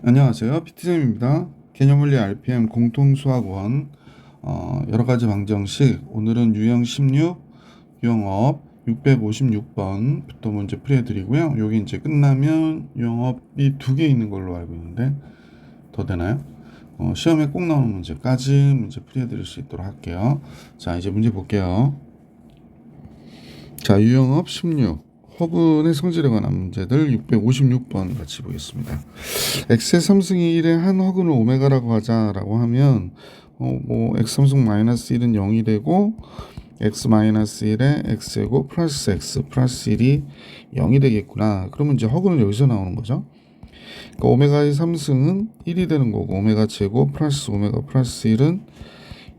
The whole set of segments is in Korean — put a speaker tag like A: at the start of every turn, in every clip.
A: 안녕하세요. PT쌤입니다. 개념물리 RPM 공통수학원 여러가지 방정식 오늘은 유형 16 유형업 656번부터 문제 풀이해드리고요. 여기 이제 끝나면 유형업이 2개 있는 걸로 알고 있는데 더 되나요? 시험에 꼭 나오는 문제까지 문제 풀이해드릴 수 있도록 할게요. 자, 이제 문제 볼게요. 자, 유형업 16 허근의 성질에 관한 문제들 656번 같이 보겠습니다. x의 3승이 1에 한 허근을 오메가라고 하자라고 하면 x 3승 마이너스 1은 0이 되고 x 마이너스 1에 x제곱 플러스 x 플러스 1이 0이 되겠구나. 그러면 이제 허근은 여기서 나오는 거죠. 그러니까 오메가의 3승은 1이 되는 거고 오메가 제곱 플러스 오메가 플러스 1은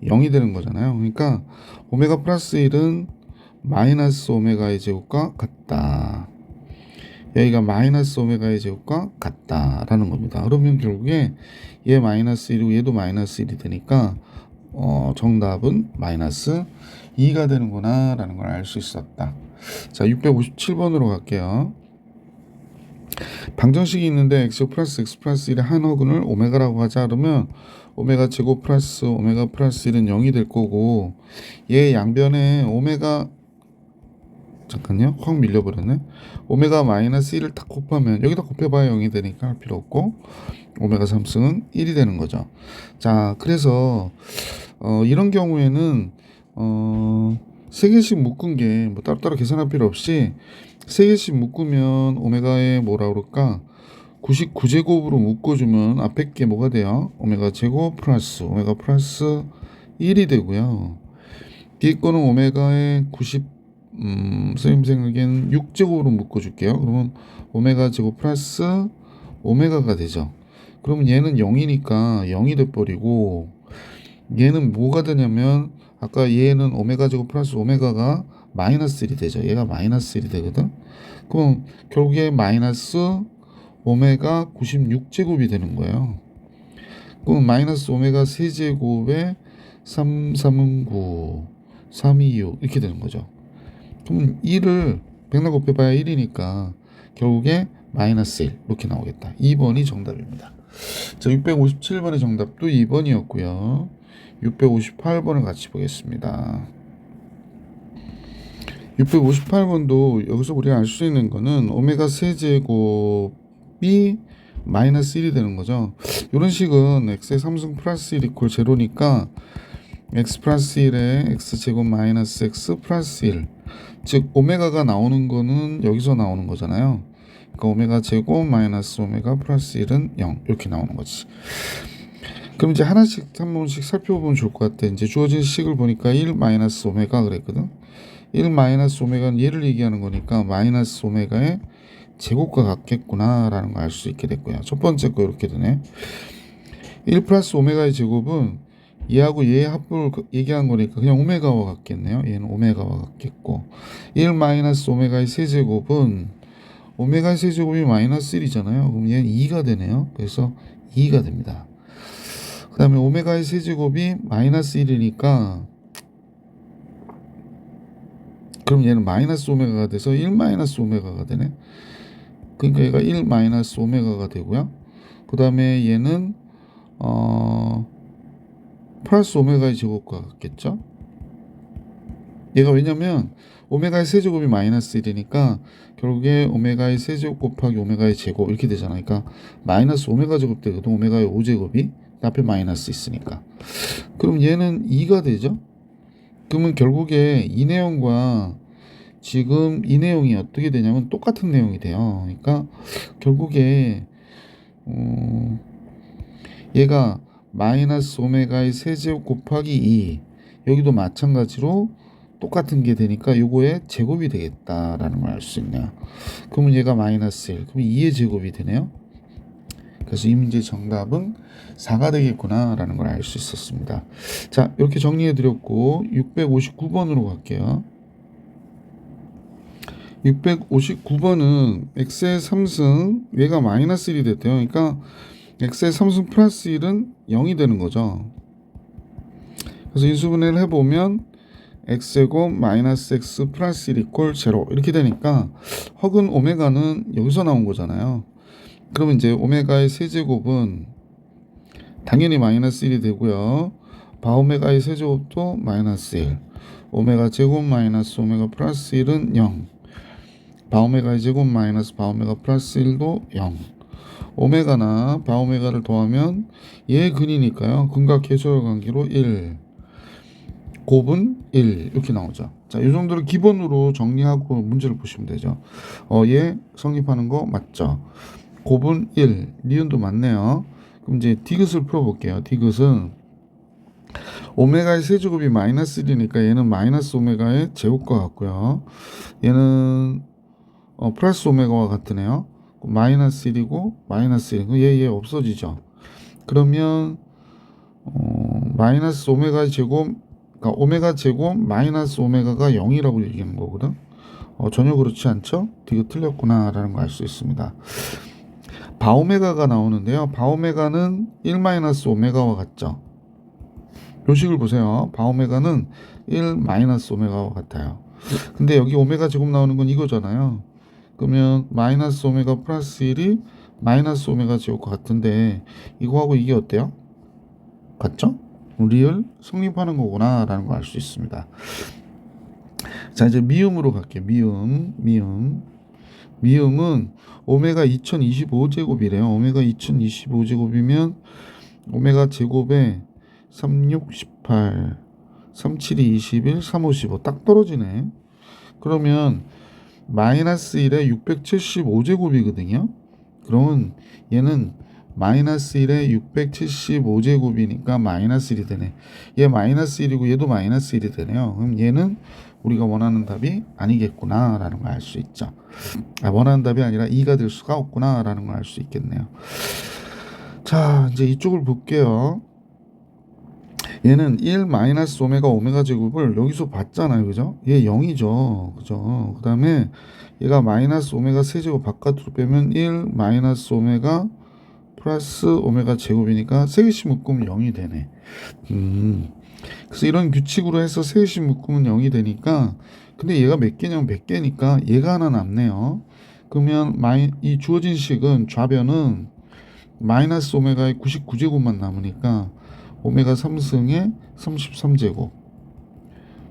A: 0이 되는 거잖아요. 그러니까 오메가 플러스 1은 마이너스 오메가의 제곱과 같다. 여기가 마이너스 오메가의 제곱과 같다라는 겁니다. 그러면 결국에 얘 마이너스 1이고 얘도 마이너스 1이 되니까 정답은 마이너스 2가 되는구나 라는 걸 알 수 있었다. 자, 657번으로 갈게요. 방정식이 있는데 x 플러스 x 플러스 1의 한 허근을 오메가라고 하자. 그러면 오메가 제곱 플러스 오메가 플러스 1은 0이 될 거고 얘 양변에 오메가 잠깐요. 확 밀려버렸네. 오메가 마이너스 1을 딱 곱하면 여기다 곱해봐야 0이 되니까 할 필요 없고 오메가 3승은 1이 되는 거죠. 자, 그래서 이런 경우에는 세 개씩 묶은 게 뭐 따로따로 계산할 필요 없이 세 개씩 묶으면 오메가에 뭐라 그럴까 99제곱으로 묶어주면 앞에 게 뭐가 돼요? 오메가 제곱 플러스 오메가 플러스 1이 되고요. 뒤에 거는 오메가에 90 선생님 생각엔 6제곱으로 묶어줄게요. 그러면 오메가 제곱 플러스 오메가가 되죠. 그러면 얘는 0이니까 0이 돼버리고 얘는 뭐가 되냐면 아까 얘는 오메가 제곱 플러스 오메가가 마이너스 1이 되죠. 얘가 마이너스 1이 되거든. 그럼 결국에 마이너스 오메가 96제곱이 되는 거예요. 그럼 마이너스 오메가 세제곱에 3, 3은 9, 3, 2, 6 이렇게 되는 거죠. 그럼 1을 100날 곱해봐야 1이니까 결국에 마이너스 1 이렇게 나오겠다. 2번이 정답입니다. 자, 657번의 정답도 2번이었고요. 658번을 같이 보겠습니다. 658번도 여기서 우리가 알 수 있는 거는 오메가 세제곱이 마이너스 1이 되는 거죠. 이런 식은 x의 3승 플러스 1 이퀄 제로니까 x 플러스 1에 x제곱 마이너스 x 플러스 1 즉 오메가가 나오는 거는 여기서 나오는 거잖아요. 그러니까 오메가 제곱 마이너스 오메가 플러스 1은 0 이렇게 나오는 거지. 그럼 이제 하나씩 한 번씩 살펴보면 좋을 것 같아. 이제 주어진 식을 보니까 1 마이너스 오메가 그랬거든. 1 마이너스 오메가는 얘를 얘기하는 거니까 마이너스 오메가의 제곱과 같겠구나 라는 걸 알 수 있게 됐고요. 첫 번째 거 이렇게 되네. 1 플러스 오메가의 제곱은 얘하고 얘의 합을 얘기한 거니까 그냥 오메가와 같겠네요. 얘는 오메가와 같겠고 1 마이너스 오메가의 세제곱은 오메가의 세제곱이 마이너스 1이잖아요. 그럼 얘는 2가 되네요. 그래서 2가 됩니다. 그 다음에 오메가의 세제곱이 마이너스 1이니까 그럼 얘는 마이너스 오메가가 돼서 1 마이너스 오메가가 되네. 그러니까 얘가 1 마이너스 오메가가 되고요. 그 다음에 얘는 플러스 오메가의 제곱과 같겠죠. 얘가 왜냐면 오메가의 세제곱이 마이너스 1이니까 결국에 오메가의 세제곱 곱하기 오메가의 제곱 이렇게 되잖아. 그러니까 마이너스 오메가 제곱 되거든. 오메가의 5제곱이 앞에 마이너스 있으니까. 그럼 얘는 2가 되죠. 그러면 결국에 이 내용과 지금 이 내용이 어떻게 되냐면 똑같은 내용이 돼요. 그러니까 결국에 얘가 마이너스 오메가의 세제곱 곱하기 2 여기도 마찬가지로 똑같은 게 되니까 요거의 제곱이 되겠다라는 걸 알 수 있네요. 그러면 얘가 마이너스 1 그럼 2의 제곱이 되네요. 그래서 이 문제의 정답은 4가 되겠구나 라는 걸 알 수 있었습니다. 자, 이렇게 정리해 드렸고 659번으로 갈게요. 659번은 x의 3승 얘가 마이너스 1이 됐대요. 그러니까 x의 3승 플러스 1은 0이 되는 거죠. 그래서 인수분해를 해보면 x제곱 마이너스 x 플러스 1 이퀄 제로 이렇게 되니까 허근 오메가는 여기서 나온 거잖아요. 그러면 이제 오메가의 세제곱은 당연히 마이너스 1이 되고요. 바오메가의 세제곱도 마이너스 1. 오메가 제곱 마이너스 오메가 플러스 1은 0. 바오메가의 제곱 마이너스 바오메가 플러스 1도 0. 오메가나 바오메가를 더하면 얘 근이니까요. 근과 계수의 관계로 1. 곱은 1 이렇게 나오죠. 자, 이 정도를 기본으로 정리하고 문제를 보시면 되죠. 얘 성립하는 거 맞죠? 곱은 1, 니은도 맞네요. 그럼 이제 디귿을 풀어볼게요. 디귿은 오메가의 세제곱이 마이너스 1이니까 얘는 마이너스 오메가의 제곱과 같고요. 얘는 플러스 오메가와 같으네요. 마이너스 1이고 마이너스 1. 얘 없어지죠. 그러면 마이너스 오메가 제곱, 그러니까 오메가 제곱 마이너스 오메가가 0이라고 얘기하는 거거든. 전혀 그렇지 않죠? 디귿 틀렸구나라는 걸 알 수 있습니다. 바오메가가 나오는데요. 바오메가는 1 마이너스 오메가와 같죠. 요식을 보세요. 바오메가는 1 마이너스 오메가와 같아요. 근데 여기 오메가 제곱 나오는 건 이거잖아요. 그러면 마이너스 오메가 플러스 1이 마이너스 오메가 제곱과 같은데 이거하고 이게 어때요? 같죠? 리을 성립하는 거구나 라는 걸 알 수 있습니다. 자, 이제 미음으로 갈게요. 미음은 오메가 2025제곱이래요. 오메가 2025제곱이면 오메가 제곱에 36, 18, 37이 21, 35, 15 딱 떨어지네. 그러면 마이너스 1에 675제곱이거든요. 그러면 얘는 마이너스 1에 675제곱이니까 마이너스 1이 되네. 얘 마이너스 1이고 얘도 마이너스 1이 되네요. 그럼 얘는 우리가 원하는 답이 아니겠구나 라는 걸 알 수 있죠. 원하는 답이 아니라 2가 될 수가 없구나 라는 걸 알 수 있겠네요. 자, 이제 이쪽을 볼게요. 얘는 1 마이너스 오메가 제곱을 여기서 봤잖아요. 그죠? 얘 0이죠. 그죠? 그 다음에 얘가 마이너스 오메가 세제곱 바깥으로 빼면 1 마이너스 오메가 플러스 오메가 제곱이니까 세 개씩 묶으면 0이 되네. 그래서 이런 규칙으로 해서 세 개씩 묶으면 0이 되니까, 근데 얘가 몇 개냐면 100개니까 얘가 하나 남네요. 그러면 이 주어진 식은 좌변은 마이너스 오메가의 99제곱만 남으니까 오메가 3승의 33제곱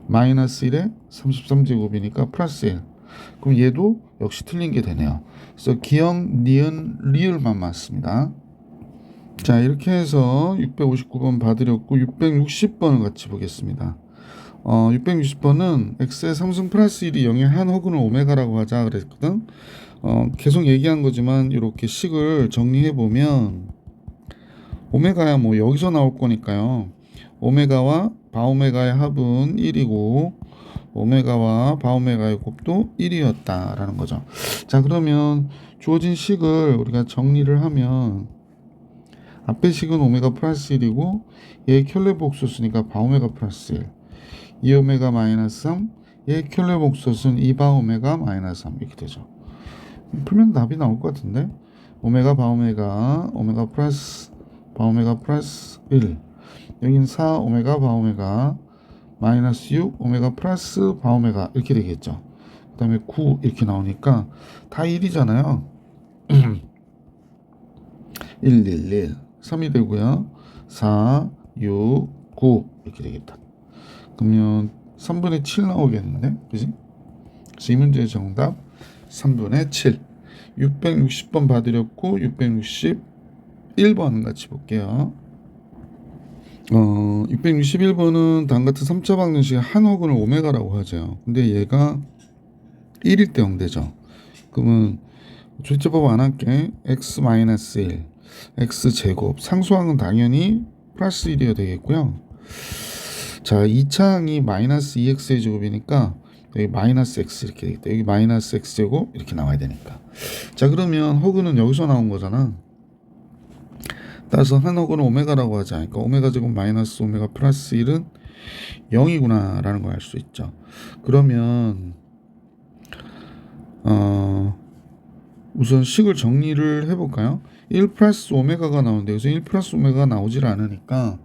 A: 마이너스 1의 33제곱이니까 플러스 1. 그럼 얘도 역시 틀린 게 되네요. 그래서 기역, 니은, 리을만 맞습니다. 자, 이렇게 해서 659번 봐드렸고 660번을 같이 보겠습니다. 660번은 x의 3승 플러스 1이 0의 한 허근을 오메가라고 하자 그랬거든. 계속 얘기한 거지만 이렇게 식을 정리해 보면 오메가야 뭐 여기서 나올 거니까요. 오메가와 바오메가의 합은 1이고 오메가와 바오메가의 곱도 1이었다라는 거죠. 자, 그러면 주어진 식을 우리가 정리를 하면 앞에 식은 오메가 플러스 1이고 얘 켤레 복소수니까 바오메가 플러스 1, 2오메가 마이너스 3, 얘 켤레 복소수는 2바오메가 마이너스 3 이렇게 되죠. 풀면 답이 나올 것 같은데 오메가 바오메가 오메가 플러스 바오메가 플러스 1, 여긴 4 오메가 바오메가 마이너스 6 오메가 플러스 바오메가 이렇게 되겠죠. 그 다음에 9 이렇게 나오니까 다 1이잖아요. 1, 1, 1 3이 되고요. 4, 6, 9 이렇게 되겠다. 그러면 3분의 7 나오겠는데, 그지? 그래서 이 문제의 정답 3분의 7. 660번 봐드렸고 661번 같이 볼게요. 661번은 다음 같은 3차 방정식의 한 허근을 오메가라고 하죠. 근데 얘가 1일 때 0되죠. 그러면 출제법 안 할게. x-1 x제곱 상수항은 당연히 플러스 1이어야 되겠고요. 자, 2차항이 마이너스 2x의 제곱이니까 여기 마이너스 x 이렇게 되겠다. 여기 마이너스 x제곱 이렇게 나와야 되니까. 자, 그러면 허근은 여기서 나온 거잖아. 따라서 한 허근은 오메가라고 하지 않으니까 오메가 제곱 마이너스 오메가 플러스 1은 0이구나 라는 걸 알 수 있죠. 그러면 우선 식을 정리를 해볼까요? 1 플러스 오메가가 나오는데 여기서 1 플러스 오메가가 나오질 않으니까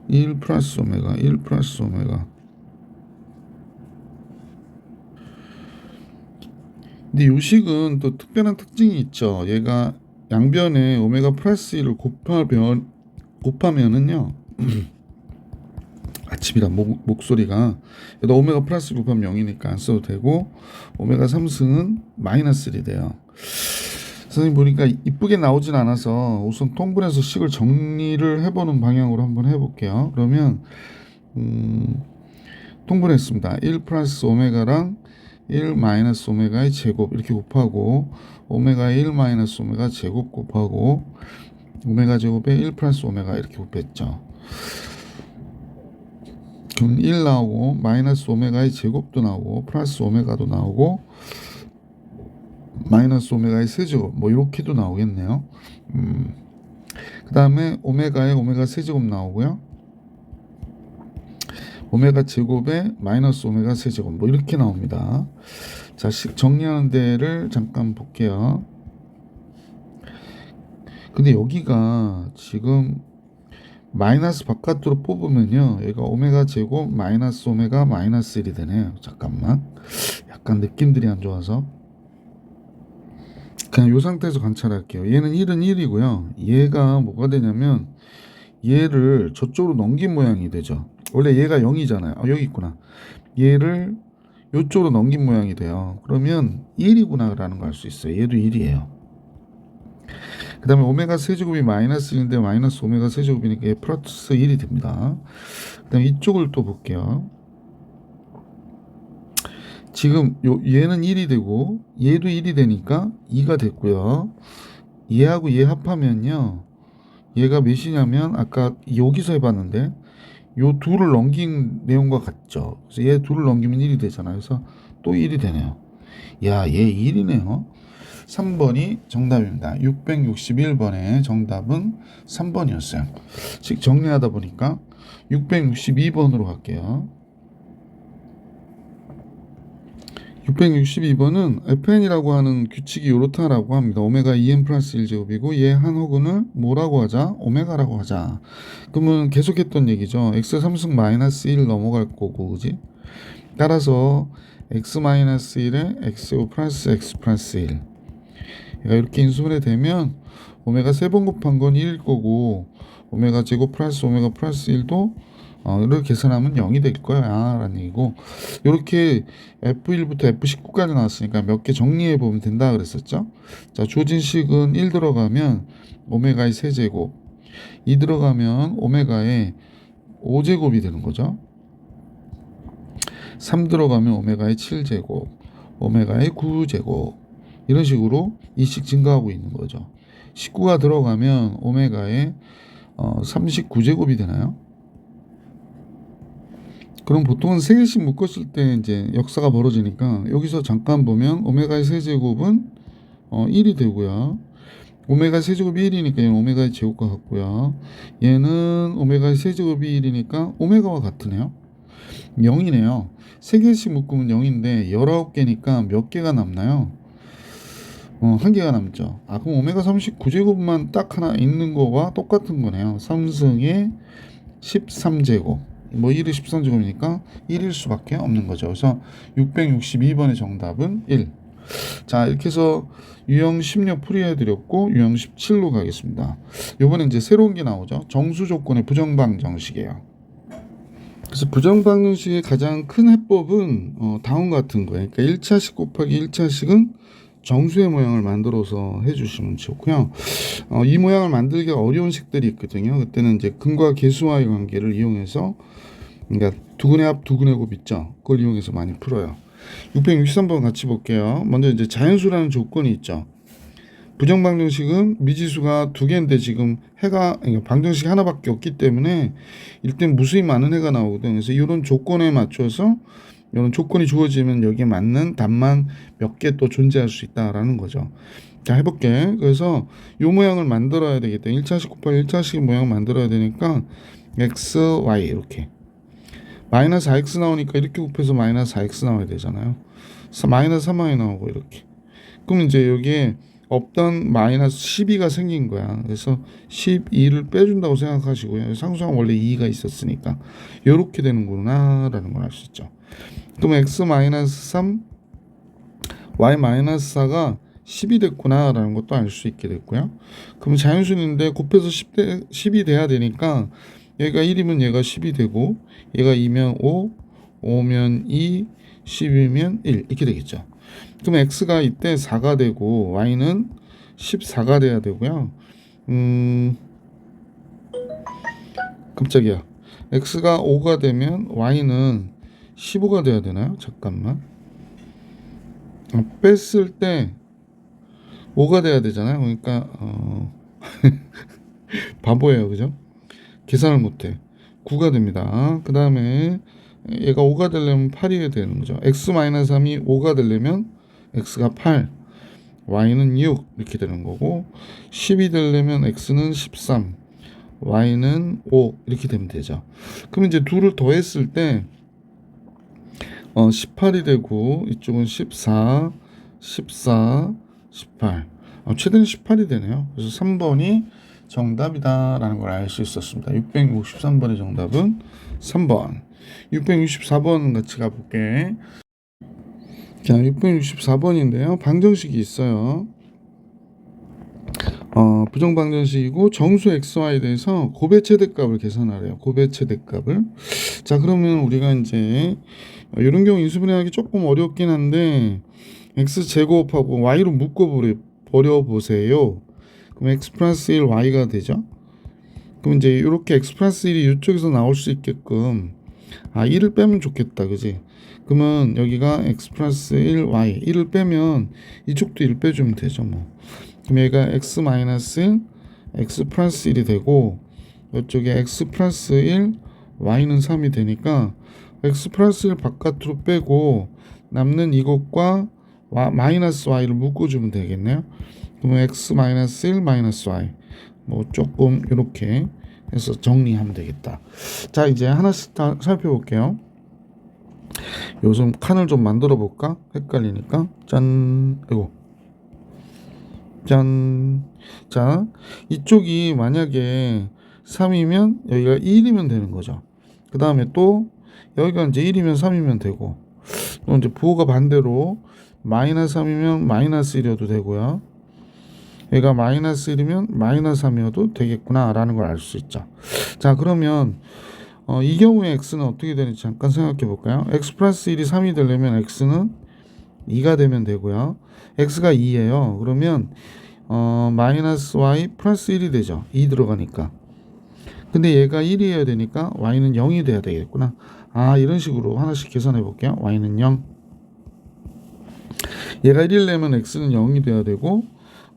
A: 1 플러스 오메가 근데 요식은 또 특별한 특징이 있죠. 얘가 양변에 오메가 플러스 1을 곱하면은요. 아침이라 목소리가 너 오메가 플러스 곱하면 0이니까 안 써도 되고 오메가 3승은 마이너스 1이 돼요. 선생님 보니까 이쁘게 나오진 않아서 우선 통분해서 식을 정리를 해보는 방향으로 한번 해볼게요. 그러면 통분했습니다. 1 플러스 오메가랑 1 마이너스 오메가의 제곱 이렇게 곱하고 오메가 1 마이너스 오메가 제곱 곱하고 오메가 제곱에 1 플러스 오메가 이렇게 곱했죠. 그럼 1 나오고 마이너스 오메가의 제곱도 나오고 플러스 오메가도 나오고 마이너스 오메가의 세제곱 뭐 이렇게도 나오겠네요. 그 다음에 오메가의 오메가 세제곱 나오고요. 오메가 제곱에 마이너스 오메가 세제곱 뭐 이렇게 나옵니다. 자, 정리하는 데를 잠깐 볼게요. 근데 여기가 지금 마이너스 바깥으로 뽑으면요, 얘가 오메가 제곱 마이너스 오메가 마이너스 1이 되네요. 잠깐만, 약간 느낌들이 안 좋아서 그냥 이 상태에서 관찰할게요. 얘는 1은 1이고요. 얘가 뭐가 되냐면 얘를 저쪽으로 넘긴 모양이 되죠. 원래 얘가 0이잖아요. 여기 있구나. 얘를 이쪽으로 넘긴 모양이 돼요. 그러면 1이구나 라는 걸 알 수 있어요. 얘도 1이에요. 그 다음에 오메가 세제곱이 마이너스 1인데 마이너스 오메가 세제곱이니까 얘 플러스 1이 됩니다. 그 다음에 이쪽을 또 볼게요. 지금 얘는 1이 되고 얘도 1이 되니까 2가 됐고요. 얘하고 얘 합하면요. 얘가 몇이냐면 아까 여기서 해봤는데 요 둘을 넘긴 내용과 같죠. 그래서 얘 둘을 넘기면 1이 되잖아요. 그래서 또 1이 되네요. 야, 얘 1이네요. 3번이 정답입니다. 661번의 정답은 3번이었어요. 즉 정리하다 보니까 662번으로 갈게요. 662번은 FN이라고 하는 규칙이 이렇다라고 합니다. 오메가 2n 플러스 1제곱이고 얘 한 호근을 뭐라고 하자? 오메가라고 하자. 그러면 계속했던 얘기죠. x 3승 마이너스 1 넘어갈 거고, 그지? 따라서 x 마이너스 1에 x 플러스 x 플러스 1. 얘가 이렇게 인수분해 되면 오메가 3번 곱한 건 1일 거고 오메가 제곱 플러스 오메가 플러스 1도 이렇게 계산하면 0이 될 거야 라는 얘기고, 이렇게 F1부터 F19까지 나왔으니까 몇 개 정리해 보면 된다 그랬었죠. 자, 주어진 식은 1 들어가면 오메가의 세제곱, 2 들어가면 오메가의 5제곱이 되는 거죠. 3 들어가면 오메가의 7제곱, 오메가의 9제곱 이런 식으로 2씩 증가하고 있는 거죠. 19가 들어가면 오메가의 39제곱이 되나요? 그럼 보통은 3개씩 묶었을 때 이제 역사가 벌어지니까 여기서 잠깐 보면 오메가의 세제곱은 1이 되고요. 오메가 세제곱이 1이니까 얘는 오메가의 제곱과 같고요. 얘는 오메가의 세제곱이 1이니까 오메가와 같으네요. 0이네요. 3개씩 묶으면 0인데 19개니까 몇 개가 남나요? 1개가 남죠. 그럼 오메가 39제곱만 딱 하나 있는 거와 똑같은 거네요. 3승의 13제곱. 뭐 1이 13제곱이니까 1일 수밖에 없는 거죠. 그래서 662번의 정답은 1. 자, 이렇게 해서 유형 16 풀이해드렸고 유형 17로 가겠습니다. 요번에 이제 새로운 게 나오죠. 정수 조건의 부정방정식이에요. 그래서 부정방정식의 가장 큰 해법은 다음과 같은 거예요. 그러니까 1차식 곱하기 1차식은 정수의 모양을 만들어서 해주시면 좋고요. 이 모양을 만들기가 어려운 식들이 있거든요. 그때는 이제 근과 계수와의 관계를 이용해서, 그러니까 두근의 합, 두근의 곱 있죠. 그걸 이용해서 많이 풀어요. 663번 같이 볼게요. 먼저 이제 자연수라는 조건이 있죠. 부정방정식은 미지수가 2개인데 지금 해가, 그러니까 방정식이 하나밖에 없기 때문에 일단 무수히 많은 해가 나오거든요. 그래서 이런 조건에 맞춰서 이런 조건이 주어지면 여기에 맞는 답만 몇 개 또 존재할 수 있다라는 거죠. 자, 해볼게. 그래서 이 모양을 만들어야 되겠다. 1차식 곱하기 1차식 모양 만들어야 되니까 x, y 이렇게 마이너스 4x 나오니까 이렇게 곱해서 마이너스 4x 나와야 되잖아요. 마이너스 3y 나오고 이렇게. 그럼 이제 여기에 없던 마이너스 12가 생긴 거야. 그래서 12를 빼준다고 생각하시고요. 상수항 원래 2가 있었으니까 이렇게 되는구나 라는 걸 알 수 있죠. 그럼 x 마이너스 3 y-4가 10이 됐구나 라는 것도 알 수 있게 됐고요. 그럼 자연수인데 곱해서 10이 돼야 되니까 얘가 1이면 얘가 10이 되고 얘가 2면 5, 5면 2, 10이면 1 이렇게 되겠죠. 그럼 x가 이때 4가 되고 y는 14가 돼야 되고요. 깜짝이야. x가 5가 되면 y는 15가 돼야 되나요? 잠깐만. 뺐을 때 5가 돼야 되잖아요. 그러니까 바보예요. 그죠? 계산을 못해. 9가 됩니다. 그 다음에 얘가 5가 되려면 8이 되는 거죠. x-3이 5가 되려면 x가 8, y는 6 이렇게 되는 거고 10이 되려면 x는 13, y는 5 이렇게 되면 되죠. 그럼 이제 둘을 더했을 때 18이 되고 이쪽은 14, 14, 18 최대는 18이 되네요. 그래서 3번이 정답이다라는 걸 알 수 있었습니다. 663번의 정답은 3번. 664번 같이 가볼게. 자, 664번인데요. 방정식이 있어요. 부정방정식이고 정수 xy에 대해서 곱의 최대값을 계산하래요. 곱의 최대값을. 자, 그러면 우리가 이제 이런 경우 인수분해하기 조금 어렵긴 한데 x 제곱하고 y로 묶어 버려 보세요. 그럼 x 플러스 1 y가 되죠. 그럼 이제 이렇게 x 플러스 1이 이쪽에서 나올 수 있게끔 1을 빼면 좋겠다. 그지? 그러면 여기가 x 플러스 1 y 1을 빼면 이쪽도 1 빼주면 되죠. 뭐. 그럼 얘가 x 마이너스 1 x 플러스 1이 되고 이쪽에 x 플러스 1 y는 3이 되니까 x 플러스 1 바깥으로 빼고 남는 이것과 마이너스 y를 묶어주면 되겠네요. 그러면 x 마이너스 1 마이너스 y 뭐 조금 이렇게 해서 정리하면 되겠다. 자, 이제 하나씩 다 살펴볼게요. 요즘 칸을 좀 만들어 볼까? 헷갈리니까. 짠. 이거. 짠. 자, 이쪽이 만약에 3이면 여기가 1이면 되는 거죠. 그 다음에 또 여기가 이제 1이면 3이면 되고 또 이제 부호가 반대로 마이너스 3이면 마이너스 1이어도 되고요. 얘가 마이너스 1이면 마이너스 3이어도 되겠구나 라는 걸 알 수 있죠. 자, 그러면 이 경우에 x는 어떻게 되는지 잠깐 생각해 볼까요? x 플러스 1이 3이 되려면 x는 2가 되면 되고요. x가 2예요. 그러면 마이너스 y 플러스 1이 되죠. 2 들어가니까. 근데 얘가 1이어야 되니까 y는 0이 돼야 되겠구나. 이런 식으로 하나씩 계산해 볼게요. y는 0. 얘가 1이려면 x는 0이 돼야 되고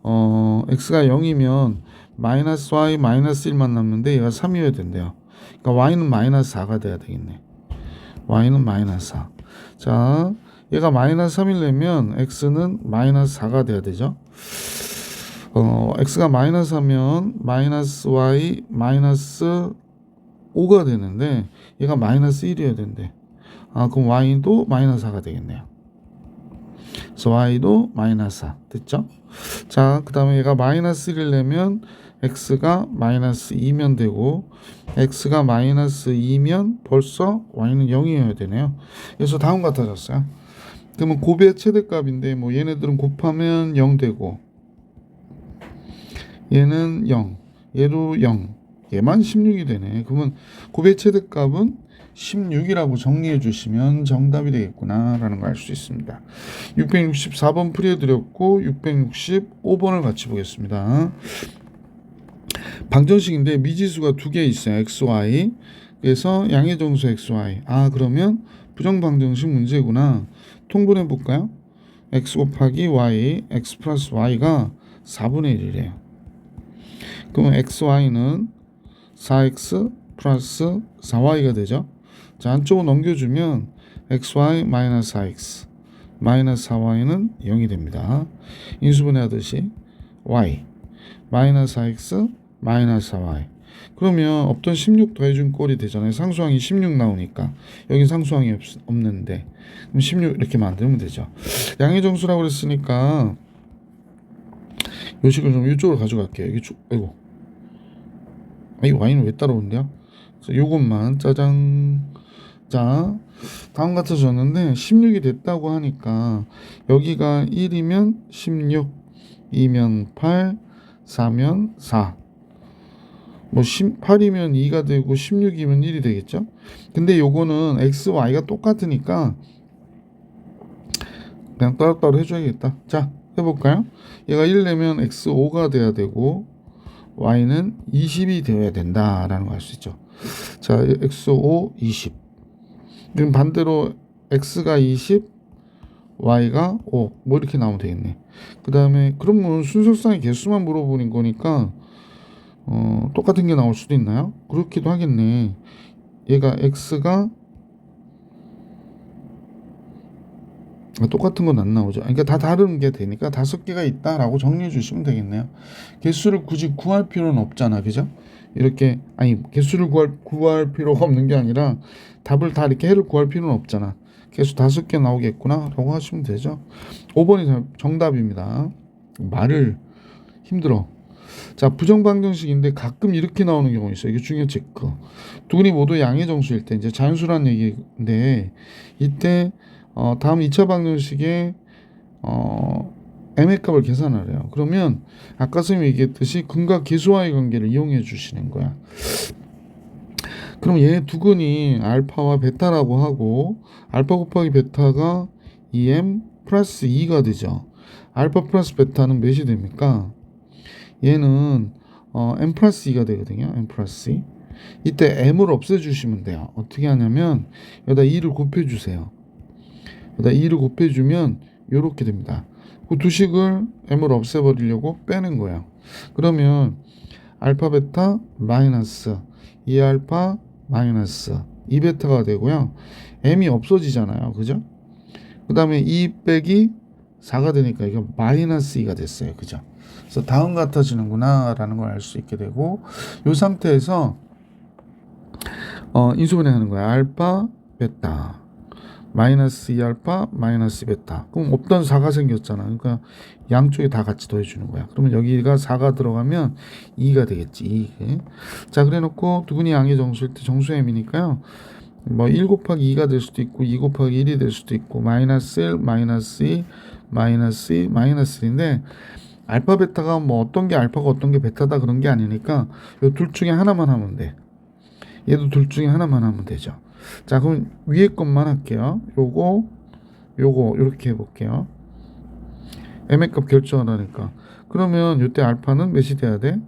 A: x가 0이면 마이너스 y 마이너스 1만 남는데 얘가 3이어야 된대요. 그러니까 y는 마이너스 4가 돼야 되겠네. y는 마이너스 4. 자, 얘가 마이너스 3이려면 x는 마이너스 4가 돼야 되죠. x가 마이너스 하면 마이너스 y 마이너스 5가 되는데 얘가 마이너스 1이어야 된대. 그럼 y도 마이너스 4가 되겠네요. 그래서 y도 마이너스 4 됐죠? 자, 그 다음에 얘가 마이너스 1이려면 x가 마이너스 2면 되고 x가 마이너스 2면 벌써 y는 0이어야 되네요. 그래서 다음 같아졌어요. 그러면 곱의 최대값인데 뭐 얘네들은 곱하면 0 되고 얘는 0, 얘도 0, 얘만 16이 되네. 그러면 곱의 최대값은 16이라고 정리해 주시면 정답이 되겠구나 라는 걸 알 수 있습니다. 664번 풀이해드렸고 665번을 같이 보겠습니다. 방정식인데 미지수가 두 개 있어요. xy. 그래서 양의 정수 xy. 그러면 부정방정식 문제구나. 통분해 볼까요? x 곱하기 y, x 플러스 y가 4분의 1이래요. 그러면 xy는 4x 플러스 4y가 되죠. 자, 안쪽으로 넘겨주면 xy 마이너스 4x 마이너스 4y는 0이 됩니다. 인수분해하듯이 y 마이너스 4x 마이너스 4y 그러면 없던 16 더해준 꼴이 되잖아요. 상수항이 16 나오니까 여긴 상수항이 없는데 그럼 16 이렇게 만들면 되죠. 양의 정수라고 그랬으니까 요 식을 좀 이쪽으로 가져갈게요. 아이고 이 y는 왜 따라오는데요? 그래서 요것만 짜장 자, 다음 같아졌는데 16이 됐다고 하니까 여기가 1이면 16, 2면 8, 4면 4. 뭐 8이면 2가 되고 16이면 1이 되겠죠? 근데 요거는 x, y가 똑같으니까 그냥 따로따로 해줘야겠다. 자, 해볼까요? 얘가 1 내면 x 5가 돼야 되고 y는 20이 되어야 된다라는 걸 알 수 있죠. 자, x 5, 20. 그럼 반대로 x가 20, y가 5. 뭐 이렇게 나오면 되겠네. 그 다음에 그러면 순서상의 개수만 물어보는 거니까 똑같은 게 나올 수도 있나요? 그렇기도 하겠네. 얘가 x가 똑같은 건 안 나오죠. 그러니까 다 다른 게 되니까 5개가 있다라고 정리해 주시면 되겠네요. 개수를 굳이 구할 필요는 없잖아, 그죠? 이렇게 아니 개수를 구할 필요가 없는 게 아니라 답을 다 이렇게 해를 구할 필요는 없잖아. 개수 5개 나오겠구나라고 하시면 되죠. 5번이 정답입니다. 말을 힘들어. 자, 부정방정식인데 가끔 이렇게 나오는 경우 있어요. 이게 중요 체크. 두 근이 모두 양의 정수일 때 이제 자연수란 얘기인데 이때 다음 2차 방정식에 m의 값을 계산하래요. 그러면 아까 선생님이 얘기했듯이 근과 계수와의 관계를 이용해 주시는 거야. 그럼 얘 두 근이 알파와 베타라고 하고 알파 곱하기 베타가 2m 플러스 2가 되죠. 알파 플러스 베타는 몇이 됩니까? 얘는 m 플러스 2가 되거든요. m 플러스 2. 이때 m을 없애주시면 돼요. 어떻게 하냐면 여기다 2를 곱해주세요. 여기다 2를 곱해주면 이렇게 됩니다. 그 두 식을 m을 없애버리려고 빼는 거예요. 그러면 알파 베타 마이너스 2알파 마이너스 2베타가 되고요. m이 없어지잖아요. 그죠? 그 다음에 2 빼기 4가 되니까 이게 마이너스 2가 됐어요. 그죠? 그래서 다음 같아지는구나 라는 걸 알 수 있게 되고 이 상태에서 인수분해하는 거야. 알파 베타 마이너스 2알파 마이너스 베타. 그럼 없던 4가 생겼잖아. 그러니까 양쪽에 다 같이 더해주는 거야. 그러면 여기가 4가 들어가면 2가 되겠지. 2. 자, 그래 놓고 두근이 양의 정수일 때 정수 m이니까요. 뭐 1 곱하기 2가 될 수도 있고 2 곱하기 1이 될 수도 있고 마이너스 1 마이너스 2 마이너스 2 마이너스 1인데 알파 베타가 뭐 어떤 게 알파가 어떤 게 베타다 그런 게 아니니까 이 둘 중에 하나만 하면 돼. 얘도 둘 중에 하나만 하면 되죠. 자, 그럼 위에 것만 할게요. 요거 이렇게 해볼게요. m의 값 결정하라니까. 그러면 이때 알파는 몇이 돼야 돼?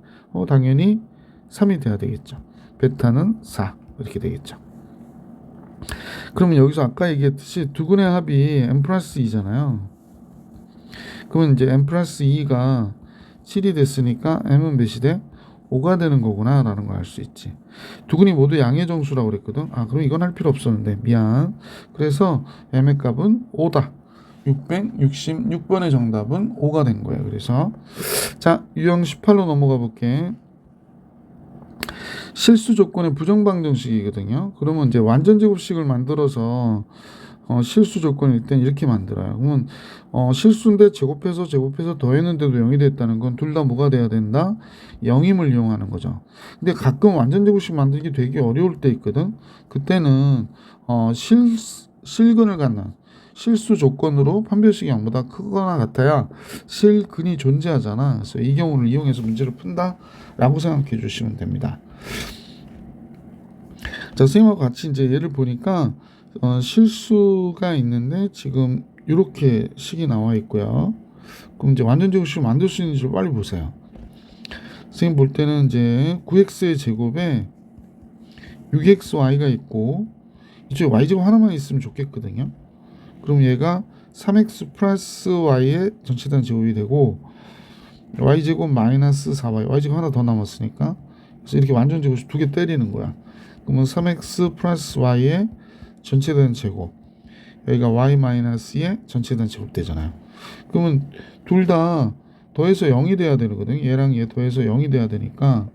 A: 당연히 3이 돼야 되겠죠. 베타는 4 이렇게 되겠죠. 그러면 여기서 아까 얘기했듯이 두근의 합이 m 플러스 2잖아요. 그러면 이제 m 플러스 2가 7이 됐으니까 m은 몇이 돼? 5가 되는 거구나 라는 걸 알 수 있지. 두 근이 모두 양의 정수라고 그랬거든. 그럼 이건 할 필요 없었는데 미안. 그래서 m의 값은 5다. 666번의 정답은 5가 된 거예요. 그래서 자, 유형 18로 넘어가 볼게. 실수 조건의 부정방정식이거든요. 그러면 이제 완전 제곱식을 만들어서 실수 조건일 땐 이렇게 만들어요. 그러면 실수인데 제곱해서 더했는데도 0이 됐다는 건 둘 다 뭐가 돼야 된다? 영임을 이용하는 거죠. 근데 가끔 완전 제곱식 만들기 되게 어려울 때 있거든. 그때는 실근을 갖는 실수 조건으로 판별식이 0보다 크거나 같아야 실근이 존재하잖아. 그래서 이 경우를 이용해서 문제를 푼다라고 생각해 주시면 됩니다. 자, 선생님하고 같이 이제 예를 보니까 실수가 있는데 지금 이렇게 식이 나와 있고요. 그럼 이제 완전 제곱식을 만들 수 있는지 빨리 보세요. 선생님 볼 때는 이제 9x의 제곱에 6xy가 있고 이제 y제곱 하나만 있으면 좋겠거든요. 그럼 얘가 3x 플러스 y의 전체단 제곱이 되고 y제곱 마이너스 4y y제곱 하나 더 남았으니까 그래서 이렇게 완전 제곱식 두 개 때리는 거야. 그러면 3x 플러스 y의 전체단 제곱 여기가 y 마이너스 의 전체단 제곱 되잖아요. 그러면 둘 다 더해서 0이 돼야 되거든요. 얘랑 얘 더해서 0이 돼야 되니까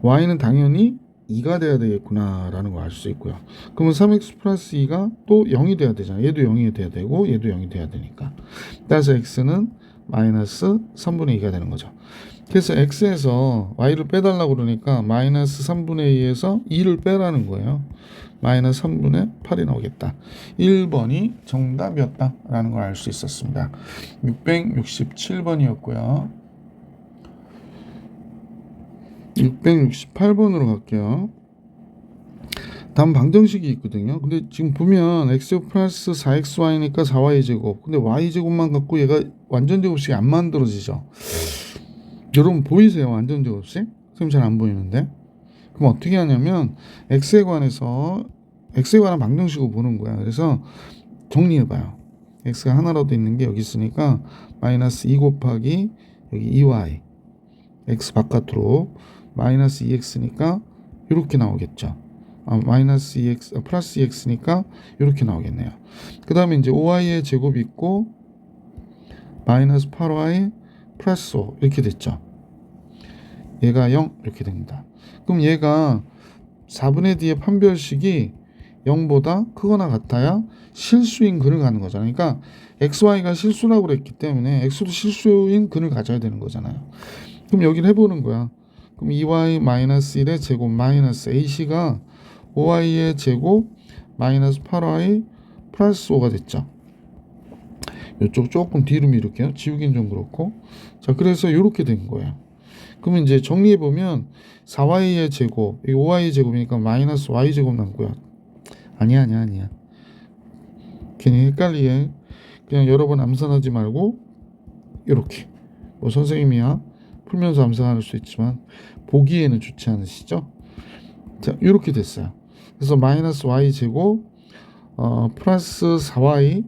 A: y는 당연히 2가 돼야 되겠구나 라는 걸 알 수 있고요. 그러면 3x 플러스 2가 또 0이 돼야 되잖아요. 얘도 0이 돼야 되고 얘도 0이 돼야 되니까 따라서 x는 마이너스 3분의 2가 되는 거죠. 그래서 x에서 y를 빼달라고 그러니까 마이너스 3분의 2에서 2를 빼라는 거예요. 마이너스 3분의 8이 나오겠다. 1번이 정답이었다라는 걸 알 수 있었습니다. 667번이었고요. 668번으로 갈게요. 다음 방정식이 있거든요. 근데 지금 보면 x 플러스 4xy니까 4y제곱. 근데 y제곱만 갖고 얘가 완전제곱식이 안 만들어지죠. 여러분 보이세요? 완전제곱식? 선생님 잘 안 보이는데. 그럼 어떻게 하냐면 x에 관한 방정식을 보는 거야. 그래서 정리해봐요. x가 하나라도 있는 게 여기 있으니까 마이너스 2 곱하기 여기 2y x 바깥으로 마이너스 2x니까 이렇게 나오겠죠. 마이너스 2x 플러스 2x니까 이렇게 나오겠네요. 그 다음에 이제 5y의 제곱이 있고 마이너스 8y 플러스 5 이렇게 됐죠. 얘가 0 이렇게 됩니다. 그럼 얘가 4분의 D의 판별식이 0보다 크거나 같아야 실수인 근을 가는 거잖아요. 그러니까 xy가 실수라고 그랬기 때문에 x도 실수인 근을 가져야 되는 거잖아요. 그럼 여기를 해보는 거야. 그럼 2y-1의 제곱 마이너스 ac가 5y의 제곱 마이너스 8y 플러스 5가 됐죠. 이쪽 조금 뒤로 미룰게요. 지우긴 좀 그렇고. 자, 그래서 이렇게 된 거예요. 그러면 이제 정리해보면 4y의 제곱, 이 5y의 제곱이니까 마이너스 y제곱 남고요. 아니야. 괜히 헷갈리게 그냥 여러 번 암산하지 말고 이렇게. 뭐 선생님이야 풀면서 암산할 수 있지만 보기에는 좋지 않으시죠? 자, 이렇게 됐어요. 그래서 마이너스 y제곱 플러스 4y